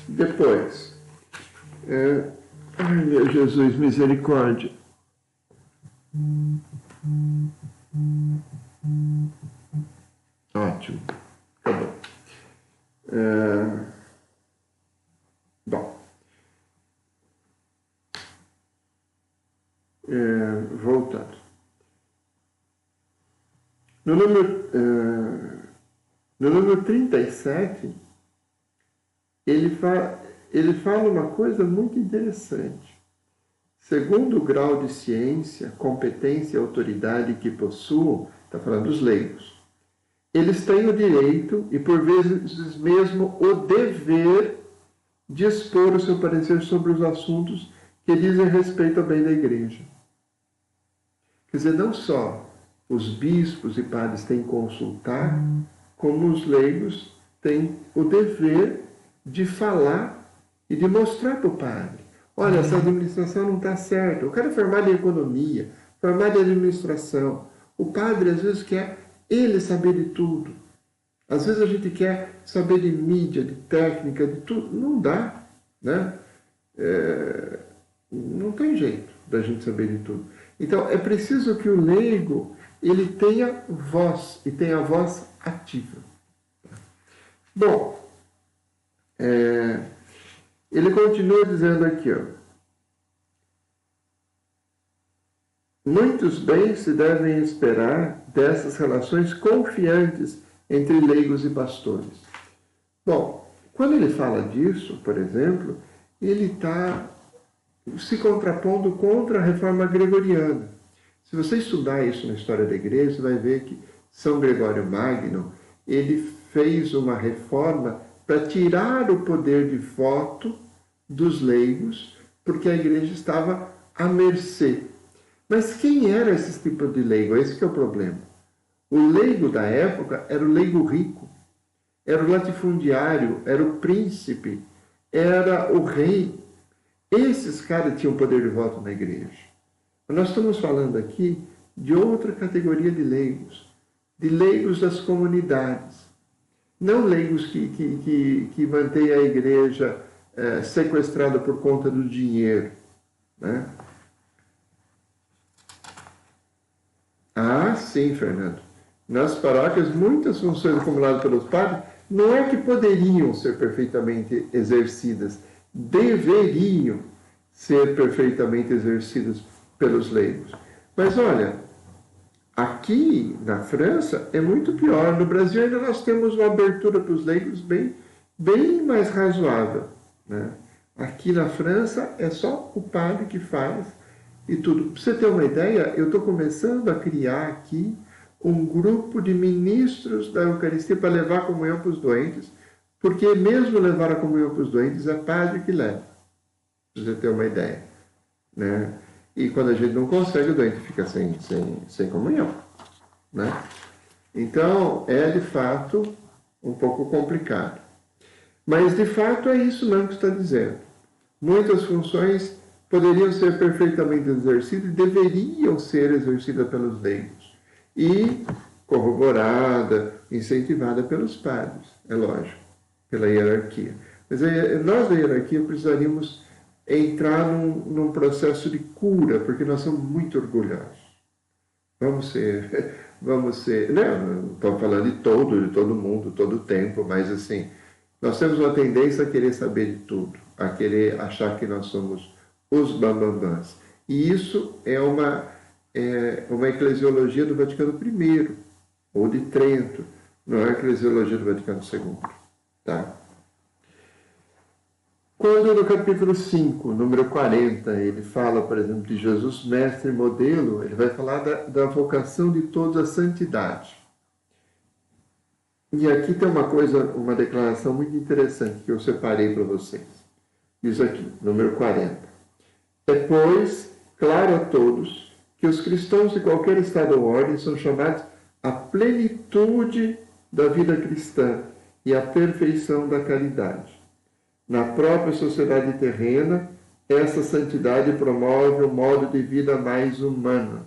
depois. Ai, meu Jesus, misericórdia. Ótimo, acabou. Bom. Voltando. No número 37, ele fala uma coisa muito interessante. Segundo o grau de ciência, competência e autoridade que possuam, está falando dos leigos, eles têm o direito e, por vezes mesmo, o dever de expor o seu parecer sobre os assuntos que dizem respeito ao bem da igreja. Quer dizer, não só os bispos e padres têm que consultar, como os leigos têm o dever de falar e de mostrar para o padre. Olha, essa administração não está certa. Eu quero formar em economia, formar em administração. O padre, às vezes, quer ele saber de tudo. Às vezes a gente quer saber de mídia, de técnica, de tudo. Não dá, né? Não tem jeito da gente saber de tudo. Então, é preciso que o leigo ele tenha voz, e tenha voz ativa. Bom, ele continua dizendo aqui, ó, muitos bens se devem esperar dessas relações confiantes entre leigos e pastores. Bom, quando ele fala disso, por exemplo, ele está se contrapondo contra a reforma gregoriana. Se você estudar isso na história da igreja, você vai ver que São Gregório Magno, ele fez uma reforma para tirar o poder de voto dos leigos, porque a igreja estava à mercê. Mas quem era esse tipo de leigo? Esse que é o problema. O leigo da época era o leigo rico, era o latifundiário, era o príncipe, era o rei. Esses caras tinham poder de voto na igreja. Mas nós estamos falando aqui de outra categoria de leigos das comunidades. Não leigos que mantêm a igreja sequestrada por conta do dinheiro, né? Ah, sim, Fernando. Nas paróquias, muitas funções acumuladas pelos padres não é que poderiam ser perfeitamente exercidas, deveriam ser perfeitamente exercidas pelos leigos. Mas olha, aqui na França é muito pior. No Brasil ainda nós temos uma abertura para os leigos bem mais razoável, né? Aqui na França é só o padre que faz e tudo. Para você ter uma ideia, eu estou começando a criar aqui um grupo de ministros da Eucaristia para levar a comunhão para os doentes, porque mesmo levar a comunhão para os doentes é padre que leva, para você ter uma ideia, né? E quando a gente não consegue, o doente fica sem comunhão, né? Então, é de fato um pouco complicado. Mas, de fato, é isso mesmo que está dizendo. Muitas funções poderiam ser perfeitamente exercidas e deveriam ser exercidas pelos leigos. E corroborada, incentivada pelos padres, é lógico, pela hierarquia. Mas nós da hierarquia precisaríamos entrar num processo de cura, porque nós somos muito orgulhosos. Vamos ser, não estou falando de todo mundo, todo o tempo, mas assim, nós temos uma tendência a querer saber de tudo, a querer achar que nós somos os bambambãs. E isso é uma eclesiologia do Vaticano I, ou de Trento, não é a eclesiologia do Vaticano II. Tá? Quando no capítulo 5, número 40, ele fala, por exemplo, de Jesus mestre e modelo, ele vai falar da vocação de todos à santidade. E aqui tem uma declaração muito interessante que eu separei para vocês. Diz aqui, número 40. É, pois, claro a todos que os cristãos de qualquer estado ou ordem são chamados à plenitude da vida cristã e à perfeição da caridade. Na própria sociedade terrena, essa santidade promove um modo de vida mais humano.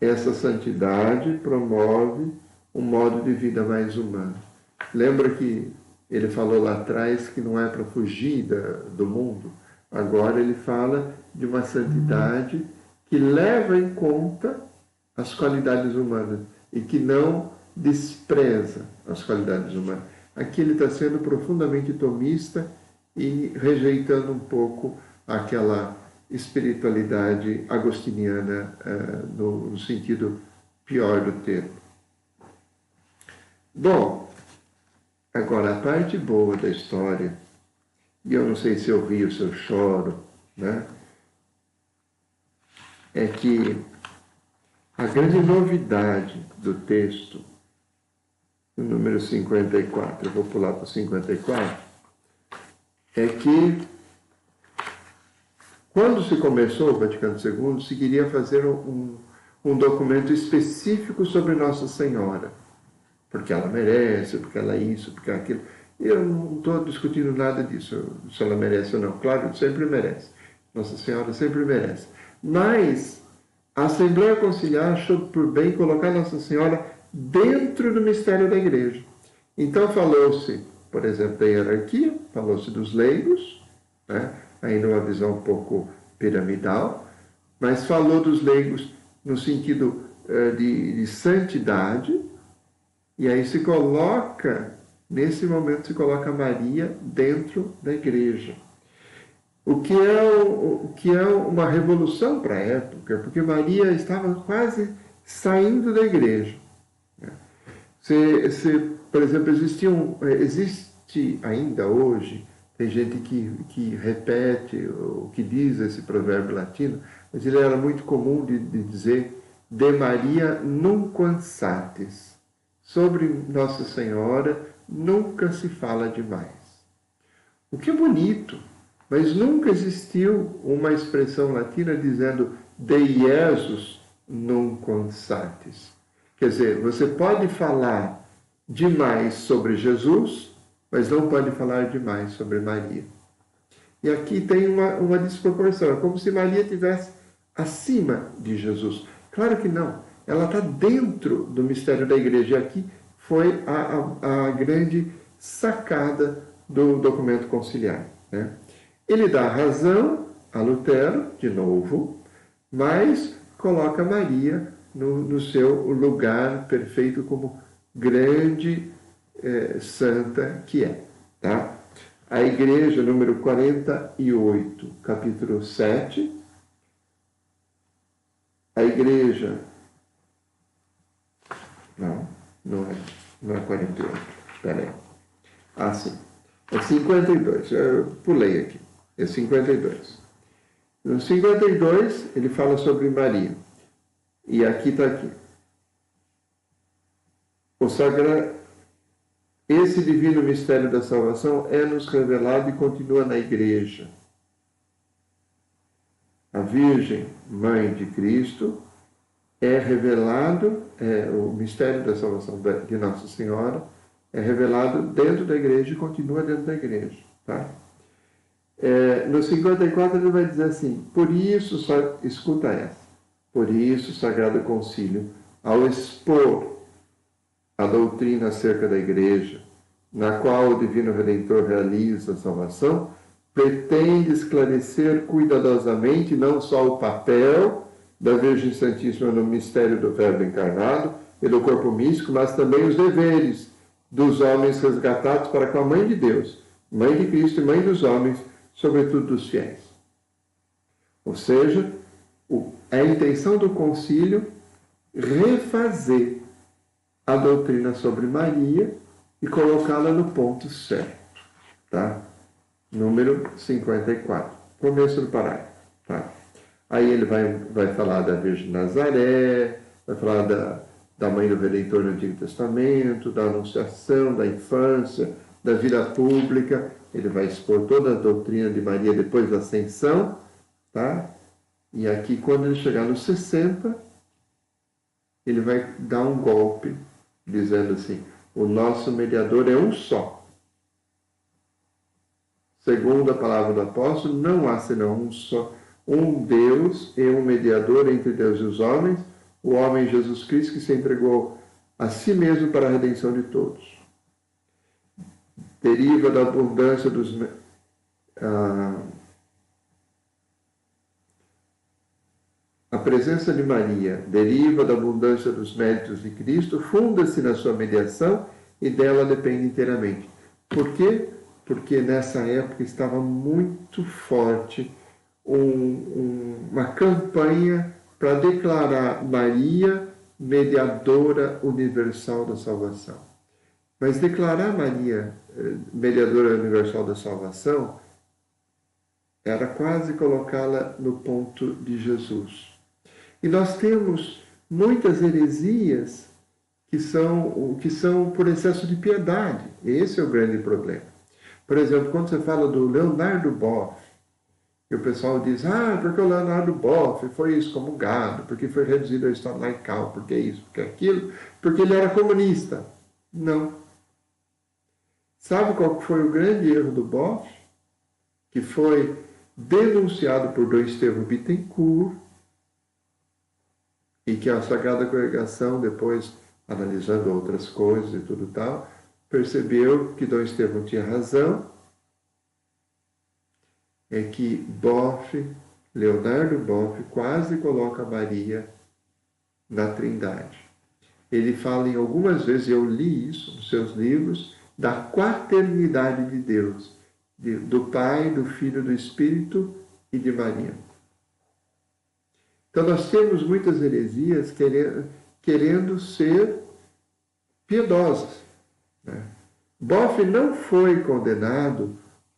Essa santidade promove um modo de vida mais humano. Lembra que ele falou lá atrás que não é para fugir do mundo? Agora ele fala de uma santidade que leva em conta as qualidades humanas e que não despreza as qualidades humanas. Aqui ele está sendo profundamente tomista e rejeitando um pouco aquela espiritualidade agostiniana no sentido pior do termo. Bom, agora a parte boa da história, e eu não sei se eu rio, se eu choro, né? É que a grande novidade do texto, no número 54, eu vou pular para o 54, é que quando se começou o Vaticano II, se queria fazer um documento específico sobre Nossa Senhora, porque ela merece, porque ela é isso, porque é aquilo. Eu não estou discutindo nada disso, se ela merece ou não. Claro, sempre merece. Nossa Senhora sempre merece. Mas a Assembleia Conciliar achou por bem colocar Nossa Senhora dentro do mistério da Igreja. Então falou-se, por exemplo, da hierarquia, falou-se dos leigos, né? Ainda uma visão um pouco piramidal, mas falou dos leigos no sentido de santidade, e aí se coloca, nesse momento se coloca Maria dentro da Igreja. O que é uma revolução para a época, porque Maria estava quase saindo da Igreja. Por exemplo, existe ainda hoje, tem gente que repete o que diz esse provérbio latino, mas ele era muito comum de dizer de Maria nunquam satis. Sobre Nossa Senhora nunca se fala demais. O que é bonito, mas nunca existiu uma expressão latina dizendo de Jesus nunquam satis. Quer dizer, você pode falar demais sobre Jesus, mas não pode falar demais sobre Maria. E aqui tem uma desproporção. É como se Maria estivesse acima de Jesus. Claro que não. Ela está dentro do mistério da Igreja. E aqui foi a grande sacada do documento conciliar, né? Ele dá razão a Lutero, de novo, mas coloca Maria no seu lugar perfeito como grande santa que é. Tá? A igreja, número 48, capítulo 7. A igreja... Não é 48. Espera aí. Ah, sim. É 52. Eu pulei aqui. É 52. No 52, ele fala sobre Maria. E aqui está aqui. Esse divino mistério da salvação é-nos revelado e continua na igreja. A Virgem, Mãe de Cristo, é revelado, o mistério da salvação de Nossa Senhora é revelado dentro da igreja e continua dentro da igreja. Tá? No 54 ele vai dizer assim, por isso, escuta essa, por isso o Sagrado Concílio, ao expor a doutrina acerca da igreja, na qual o Divino Redentor realiza a salvação, pretende esclarecer cuidadosamente não só o papel da Virgem Santíssima no mistério do Verbo encarnado e do corpo místico, mas também os deveres dos homens resgatados para com a Mãe de Deus, Mãe de Cristo e Mãe dos homens, sobretudo dos fiéis. Ou seja, a intenção do concílio refazer a doutrina sobre Maria e colocá-la no ponto certo. Tá? Número 54. Começo do parágrafo. Tá? Aí ele vai falar da Virgem Nazaré, vai falar da Mãe do Redentor no Antigo Testamento, da Anunciação, da infância, da vida pública. Ele vai expor toda a doutrina de Maria depois da Ascensão. Tá? E aqui, quando ele chegar nos 60, ele vai dar um golpe, dizendo assim, o nosso mediador é um só. Segundo a palavra do apóstolo, não há senão um só, um Deus e um mediador entre Deus e os homens, o homem Jesus Cristo, que se entregou a si mesmo para a redenção de todos. Deriva da abundância dos... A presença de Maria deriva da abundância dos méritos de Cristo, funda-se na sua mediação e dela depende inteiramente. Por quê? Porque nessa época estava muito forte uma campanha para declarar Maria mediadora universal da salvação. Mas declarar Maria mediadora universal da salvação era quase colocá-la no ponto de Jesus. E nós temos muitas heresias que são por excesso de piedade. Esse é o grande problema. Por exemplo, quando você fala do Leonardo Boff, e o pessoal diz, porque o Leonardo Boff foi excomungado, porque foi reduzido ao estado laical, porque isso, porque aquilo, porque ele era comunista. Não. Sabe qual foi o grande erro do Boff? Que foi denunciado por Dom Estevão Bittencourt, e que a Sagrada Congregação, depois, analisando outras coisas e tudo tal, percebeu que Dom Estevão tinha razão, é que Leonardo Boff, quase coloca Maria na Trindade. Ele fala em algumas vezes, eu li isso nos seus livros, da quaternidade de Deus, do Pai, do Filho, do Espírito e de Maria. Então nós temos muitas heresias querendo ser piedosas. Né? Boff não foi condenado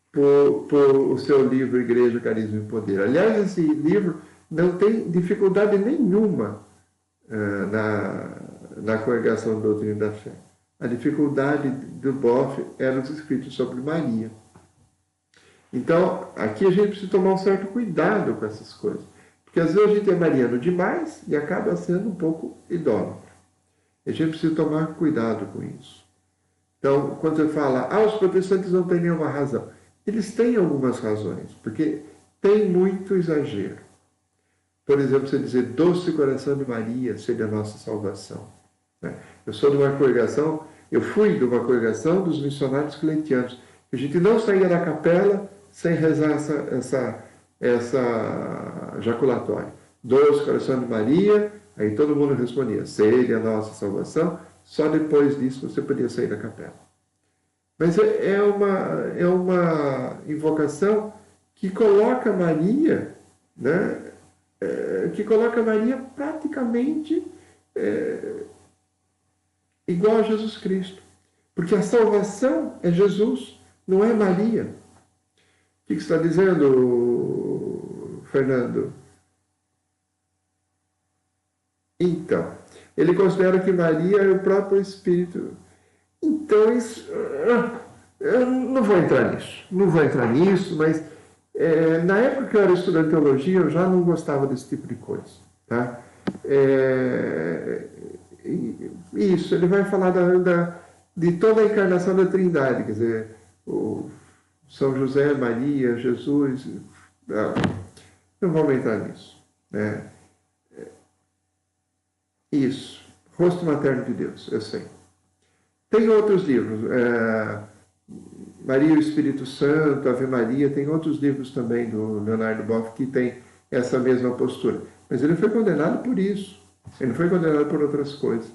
por o seu livro Igreja, Carisma e Poder. Aliás, esse livro não tem dificuldade nenhuma na Congregação da Doutrina da Fé. A dificuldade do Boff era os escritos sobre Maria. Então, aqui a gente precisa tomar um certo cuidado com essas coisas. Porque às vezes a gente é mariano demais e acaba sendo um pouco idólatra. A gente precisa tomar cuidado com isso. Então, quando você fala, os protestantes não têm nenhuma razão. Eles têm algumas razões, porque tem muito exagero. Por exemplo, você dizer, doce coração de Maria seja a nossa salvação. Eu fui de uma congregação dos missionários cletianos. A gente não saía da capela sem rezar essa jaculatória. doce coração de Maria, aí todo mundo respondia, sede a nossa salvação, só depois disso você podia sair da capela. Mas é uma invocação que coloca Maria, né, que coloca Maria praticamente igual a Jesus Cristo. Porque a salvação é Jesus, não é Maria. O que está dizendo, Fernando? Então, ele considera que Maria é o próprio Espírito. Então, isso, eu não vou entrar nisso, mas na época que eu era estudante de teologia, eu já não gostava desse tipo de coisa. Tá? Isso, ele vai falar de toda a encarnação da Trindade, quer dizer, o São José, Maria, Jesus. Não vamos entrar nisso. Né? Isso, Rosto Materno de Deus, eu sei. Tem outros livros, Maria e o Espírito Santo, Ave Maria, tem outros livros também do Leonardo Boff que tem essa mesma postura. Mas ele foi condenado por isso, ele não foi condenado por outras coisas.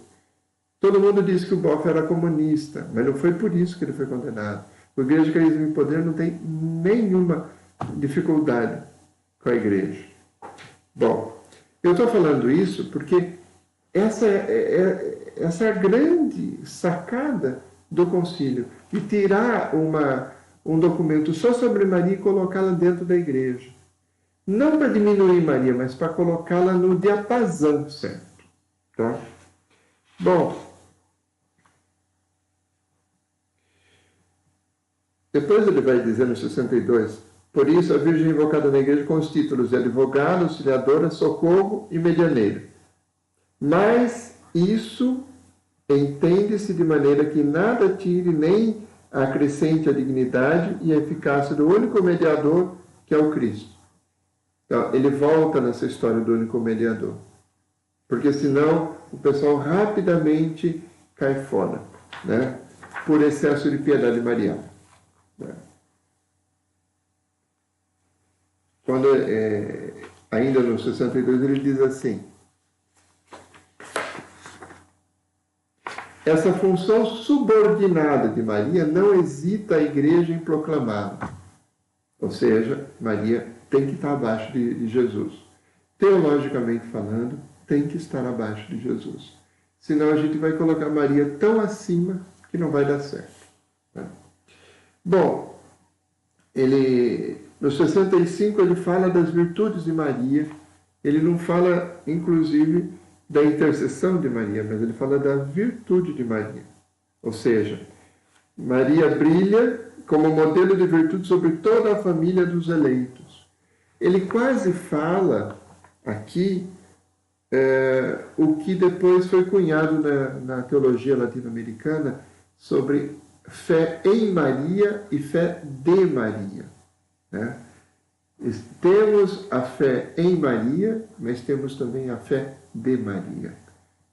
Todo mundo diz que o Boff era comunista, mas não foi por isso que ele foi condenado. O Igreja Carisma e Poder não tem nenhuma dificuldade com a Igreja. Bom, eu estou falando isso porque essa é a grande sacada do concílio, de tirar um documento só sobre Maria e colocá-la dentro da Igreja. Não para diminuir Maria, mas para colocá-la no diapasão certo. Tá? Bom, depois ele vai dizer no 62, por isso a Virgem invocada na Igreja com os títulos de advogada, auxiliadora, socorro e medianeira. Mas isso entende-se de maneira que nada tire nem acrescente a dignidade e a eficácia do único mediador, que é o Cristo. Então, ele volta nessa história do único mediador. Porque senão o pessoal rapidamente cai fora, né? Por excesso de piedade mariana. Né? Quando, ainda no 62, ele diz assim, essa função subordinada de Maria não hesita a Igreja em proclamá-la. Ou seja, Maria tem que estar abaixo de Jesus. Teologicamente falando, tem que estar abaixo de Jesus. Senão a gente vai colocar Maria tão acima que não vai dar certo. Né? Bom, no 65 ele fala das virtudes de Maria. Ele não fala, inclusive, da intercessão de Maria, mas ele fala da virtude de Maria. Ou seja, Maria brilha como modelo de virtude sobre toda a família dos eleitos. Ele quase fala aqui o que depois foi cunhado na teologia latino-americana sobre fé em Maria e fé de Maria. Né? Temos a fé em Maria, mas temos também a fé de Maria.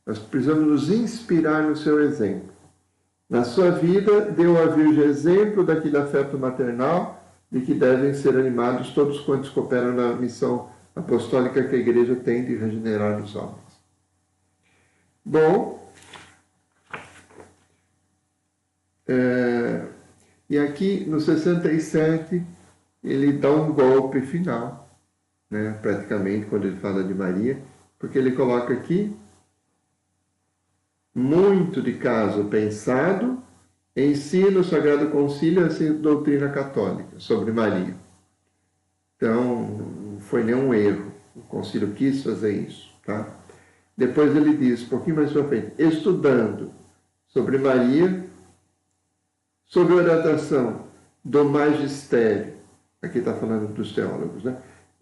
Nós precisamos nos inspirar no seu exemplo. Na sua vida, deu à Virgem exemplo daquele afeto maternal de que devem ser animados todos quantos cooperam na missão apostólica que a Igreja tem de regenerar os homens. Bom, e aqui no 67 ele dá um golpe final, né, praticamente, quando ele fala de Maria, porque ele coloca aqui muito de caso pensado, ensina o Sagrado Concílio a doutrina católica sobre Maria. Então, não foi nenhum erro. O concílio quis fazer isso. Tá? Depois ele diz, um pouquinho mais para frente, estudando sobre Maria, sobre a orientação do magistério, aqui está falando dos teólogos, né?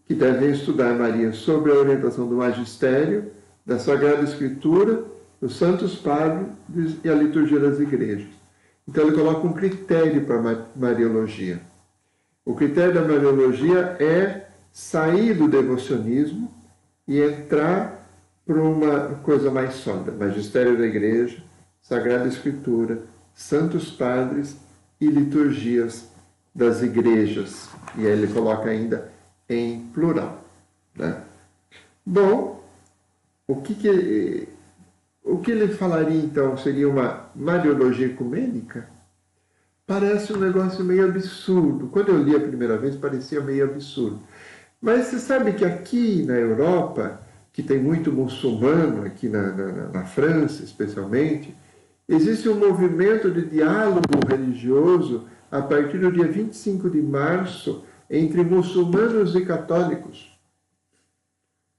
Que devem estudar Maria sobre a orientação do magistério, da Sagrada Escritura, dos Santos Padres e a liturgia das igrejas. Então ele coloca um critério para a Mariologia. O critério da Mariologia é sair do devocionismo e entrar para uma coisa mais sólida. Magistério da Igreja, Sagrada Escritura, Santos Padres e liturgias das igrejas. E aí ele coloca ainda em plural. Né? Bom, o que ele falaria então? Seria uma Mariologia ecumênica? Parece um negócio meio absurdo. Quando eu li a primeira vez, parecia meio absurdo. Mas você sabe que aqui na Europa, que tem muito muçulmano, aqui na França especialmente, existe um movimento de diálogo religioso a partir do dia 25 de março entre muçulmanos e católicos.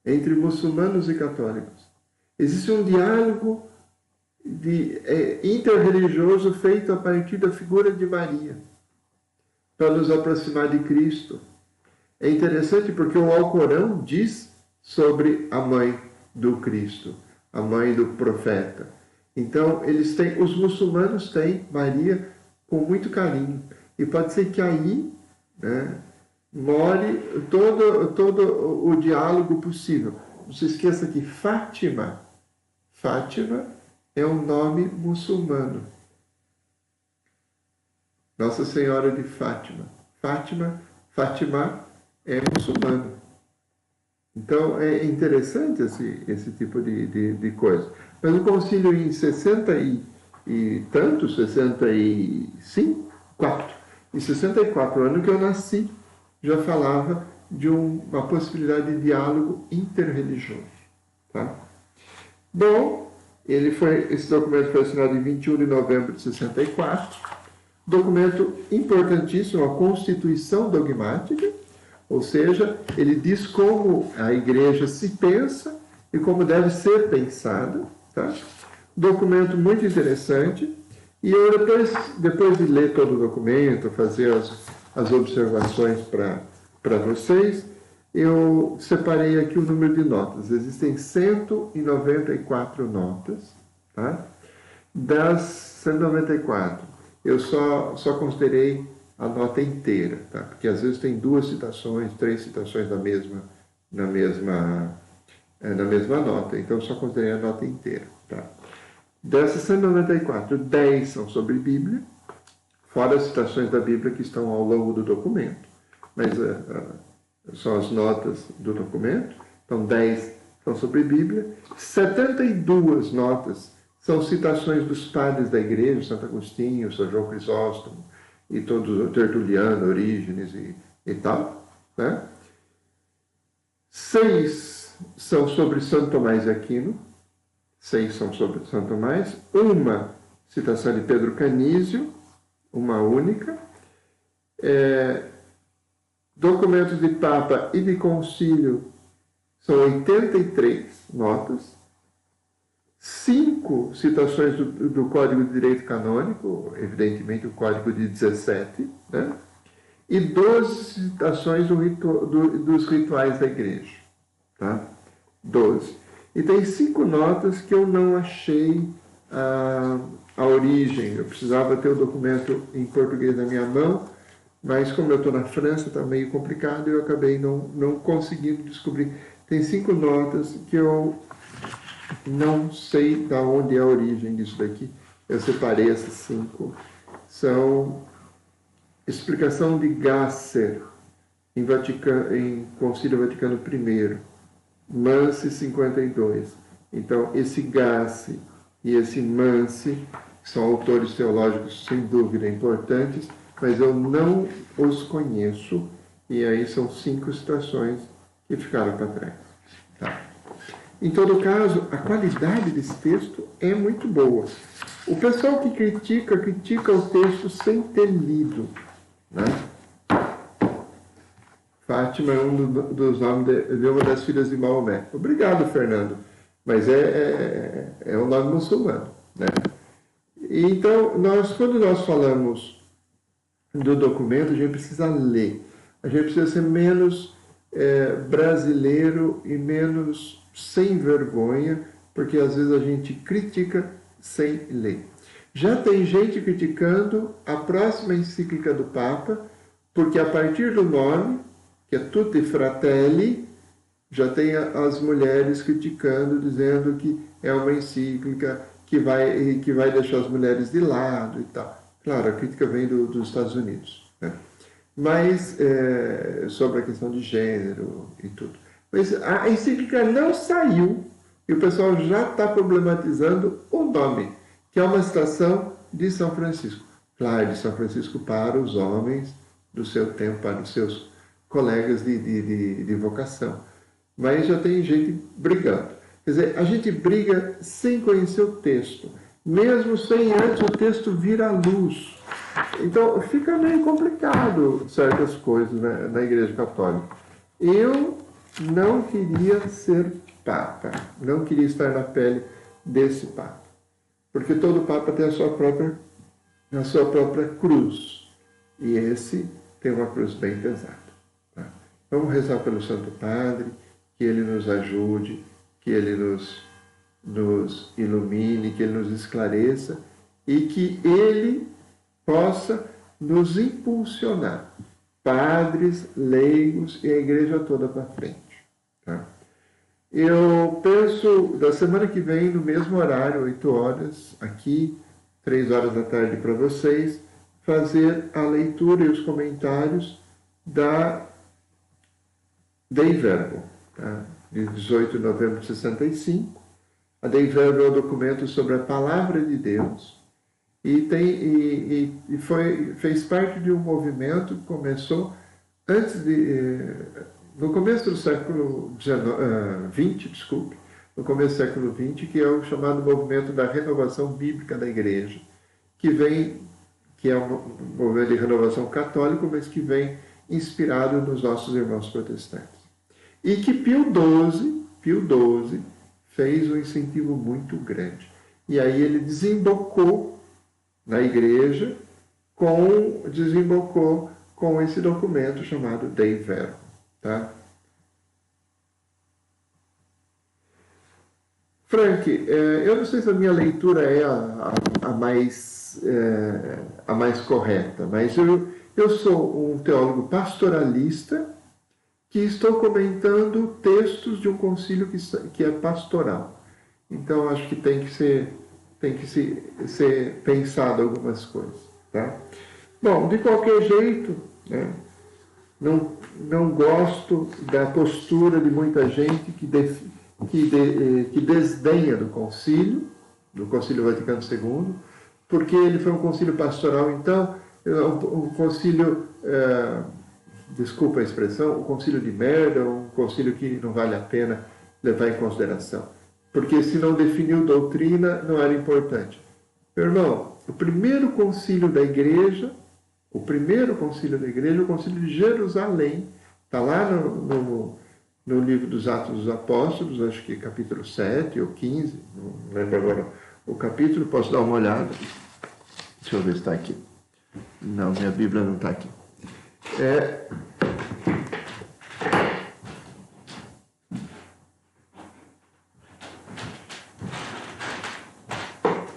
Entre muçulmanos e católicos. Existe um diálogo interreligioso feito a partir da figura de Maria, para nos aproximar de Cristo. É interessante porque o Alcorão diz sobre a mãe do Cristo, a mãe do profeta. Então, os muçulmanos têm Maria com muito carinho. E pode ser que aí, né, more todo o diálogo possível. Não se esqueça que Fátima é um nome muçulmano. Nossa Senhora de Fátima. Fátima é muçulmano. Então, é interessante esse tipo de coisa. Mas o concílio em 60 e tanto, 64, ano que eu nasci, já falava de uma possibilidade de diálogo interreligioso. Tá? Bom, esse documento foi assinado em 21 de novembro de 64. Documento importantíssimo, a Constituição Dogmática, ou seja, ele diz como a igreja se pensa e como deve ser pensada. Tá? Documento muito interessante. E eu, depois de ler todo o documento, fazer as observações para vocês, eu separei aqui o número de notas. Existem 194 notas. Tá? Das 194, eu só considerei a nota inteira, tá? Porque às vezes tem 2 citações, 3 citações na mesma nota. Então, eu só considerei a nota inteira. Tá? Dessas 194, 10 são sobre Bíblia, fora as citações da Bíblia que estão ao longo do documento. Mas são as notas do documento. Então, 10 são sobre Bíblia. 72 notas são citações dos padres da igreja, Santo Agostinho, São João Crisóstomo, e todos, Tertuliano, Orígenes e tal. Né? 6 são sobre Santo Tomás de Aquino. 6 são sobre Santo Tomás. Uma citação de Pedro Canísio, uma única. Documentos de Papa e de Concílio são 83 notas. 5 citações do Código de Direito Canônico, evidentemente o Código de 17, né? E 12 citações dos rituais da Igreja. Tá? 12. E tem 5 notas que eu não achei a origem. Eu precisava ter o documento em português na minha mão, mas como eu estou na França, está meio complicado e eu acabei não conseguindo descobrir. Tem 5 notas que eu não sei de onde é a origem disso daqui. Eu separei essas 5. São explicação de Gasser em Concílio Vaticano I, Mansi 52. Então, esse Gasser e esse Mansi são autores teológicos sem dúvida importantes, mas eu não os conheço, e aí são 5 citações que ficaram para trás. Tá? Em todo caso, a qualidade desse texto é muito boa. O pessoal que critica o texto sem ter lido. Né? Fátima é um dos nomes de uma das filhas de Maomé. Obrigado, Fernando. Mas é um nome muçulmano. Né? Então, quando nós falamos do documento, a gente precisa ler. A gente precisa ser menos brasileiro e menos sem vergonha, porque às vezes a gente critica sem ler. Já tem gente criticando a próxima encíclica do Papa, porque a partir do nome, que é Tutti Fratelli, já tem as mulheres criticando, dizendo que é uma encíclica que vai deixar as mulheres de lado e tal. Claro, a crítica vem dos Estados Unidos, né? Mas sobre a questão de gênero e tudo. Mas a encíclica não saiu e o pessoal já está problematizando o nome, que é uma citação de São Francisco. Claro, de São Francisco para os homens do seu tempo, para os seus colegas de vocação. Mas já tem gente brigando. Quer dizer, a gente briga sem conhecer o texto, mesmo sem antes o texto vir à luz. Então, fica meio complicado certas coisas, né, na Igreja Católica. Eu não queria ser Papa, não queria estar na pele desse Papa, porque todo Papa tem a sua própria cruz, e esse tem uma cruz bem pesada. Tá? Vamos rezar pelo Santo Padre, que ele nos ajude, que ele nos ilumine, que ele nos esclareça e que ele possa nos impulsionar, padres, leigos e a igreja toda para frente. Tá? Eu penso, da semana que vem, no mesmo horário, 8 horas, aqui, 3 horas da tarde para vocês, fazer a leitura e os comentários da Dei Verbo, tá? De 18 de novembro de 65. A Dei Verbo é o documento sobre a Palavra de Deus e fez parte de um movimento que começou no começo do século XX, desculpe, no começo do século XX, que é o chamado movimento da renovação bíblica da Igreja, que é um movimento de renovação católico, mas que vem inspirado nos nossos irmãos protestantes. E que Pio XII fez um incentivo muito grande. E aí ele desembocou na Igreja, desembocou com esse documento chamado Dei Verbo. Tá? Frank, eu não sei se a minha leitura é a mais correta, mas eu sou um teólogo pastoralista que estou comentando textos de um concílio que é pastoral. Então, acho que tem que ser pensado algumas coisas. Tá? Bom, de qualquer jeito, né, não gosto da postura de muita gente que desdenha do Concílio Vaticano II, porque ele foi um concílio pastoral, então, um concílio, desculpa a expressão, um concílio de merda, um concílio que não vale a pena levar em consideração. Porque se não definiu doutrina, não era importante. Meu irmão, o primeiro concílio da Igreja, o concílio de Jerusalém, está lá no livro dos Atos dos Apóstolos, acho que capítulo 7 ou 15, não lembro agora o capítulo, posso dar uma olhada. Deixa eu ver se está aqui. Não, minha Bíblia não está aqui.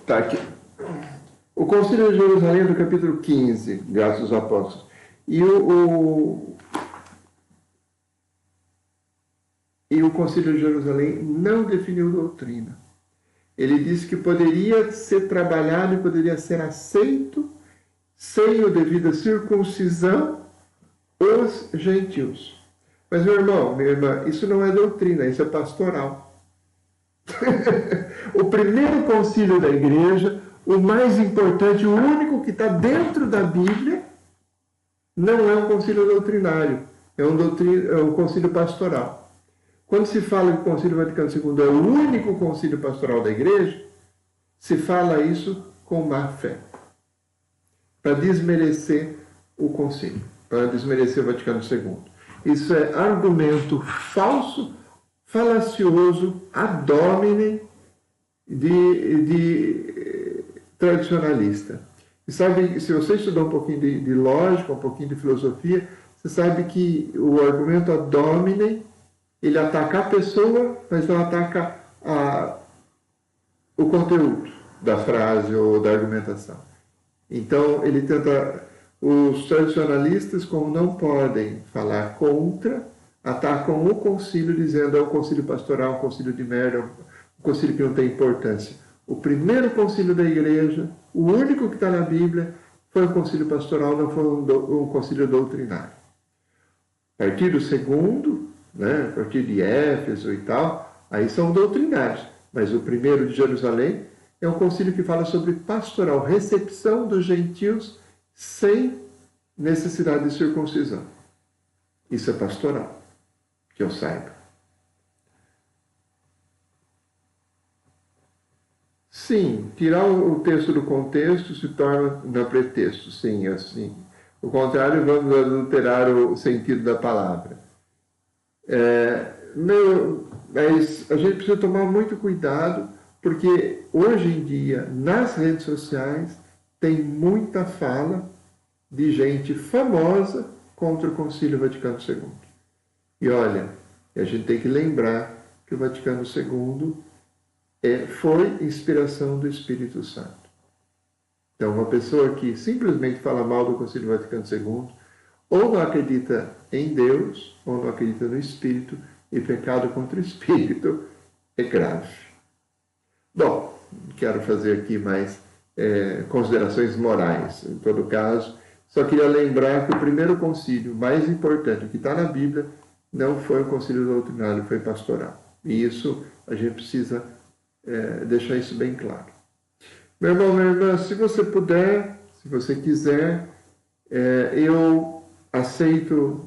Está aqui. O Concílio de Jerusalém, do capítulo 15, de Atos dos Apóstolos. E o Concílio de Jerusalém não definiu doutrina. Ele disse que poderia ser trabalhado e poderia ser aceito sem a devida circuncisão os gentios. Mas, meu irmão, minha irmã, isso não é doutrina, isso é pastoral. O primeiro concílio da Igreja, o mais importante, o único que está dentro da Bíblia, não é um concílio doutrinário, é um concílio pastoral. Quando se fala que o Concílio Vaticano II é o único concílio pastoral da Igreja, se fala isso com má fé, para desmerecer o concílio, para desmerecer o Vaticano II. Isso é argumento falso, falacioso, ad hominem, de tradicionalista. E sabe, se você estudar um pouquinho de lógica, um pouquinho de filosofia, você sabe que o argumento ad hominem, ele ataca a pessoa, mas não ataca o conteúdo da frase ou da argumentação. Então, ele tenta... Os tradicionalistas, como não podem falar contra, atacam o concílio, dizendo é um concílio pastoral, um concílio de merda, um concílio que não tem importância. O primeiro concílio da Igreja, o único que está na Bíblia, foi um concílio pastoral, não foi um concílio doutrinário. A partir do segundo, né? A partir de Éfeso e tal, aí são doutrinários. Mas o primeiro de Jerusalém é um concílio que fala sobre pastoral, recepção dos gentios sem necessidade de circuncisão. Isso é pastoral, que eu saiba. Sim, tirar o texto do contexto se torna não pretexto, sim, assim. O contrário, vamos adulterar o sentido da palavra. Mas a gente precisa tomar muito cuidado, porque hoje em dia, nas redes sociais, tem muita fala de gente famosa contra o Concílio Vaticano II. E olha, a gente tem que lembrar que o Vaticano II foi inspiração do Espírito Santo. Então, uma pessoa que simplesmente fala mal do Concílio Vaticano II, ou não acredita em Deus, ou não acredita no Espírito, e pecado contra o Espírito é grave. Bom, quero fazer aqui mais considerações morais. Em todo caso, só queria lembrar que o primeiro concílio mais importante que está na Bíblia não foi o concílio doutrinário, foi pastoral. E isso, a gente precisa deixar isso bem claro. Meu irmão, minha irmã, se você puder, se você quiser, eu aceito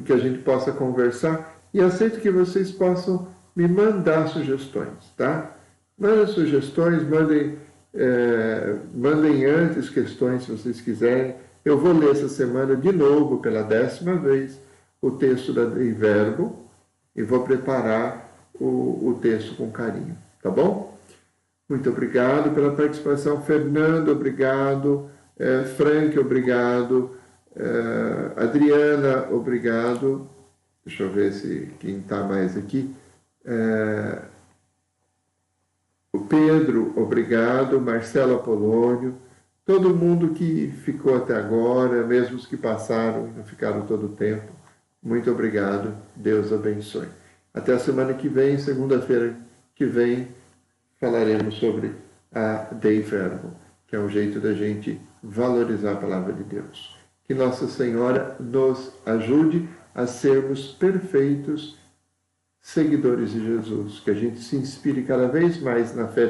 que a gente possa conversar e aceito que vocês possam me mandar sugestões, tá? Mandem sugestões, mandem antes questões, se vocês quiserem. Eu vou ler essa semana de novo, pela 10ª vez, o texto da Dei Verbo e vou preparar o texto com carinho, tá bom? Muito obrigado pela participação. Fernando, obrigado. Frank, obrigado. Adriana, obrigado. Deixa eu ver quem está mais aqui. O Pedro, obrigado. Marcelo Apolônio. Todo mundo que ficou até agora, mesmo os que passaram e não ficaram todo o tempo. Muito obrigado. Deus abençoe. Até a semana que vem, segunda-feira que vem, falaremos sobre a Dei Verbo, que é um jeito da gente valorizar a palavra de Deus. Que Nossa Senhora nos ajude a sermos perfeitos seguidores de Jesus, que a gente se inspire cada vez mais na fé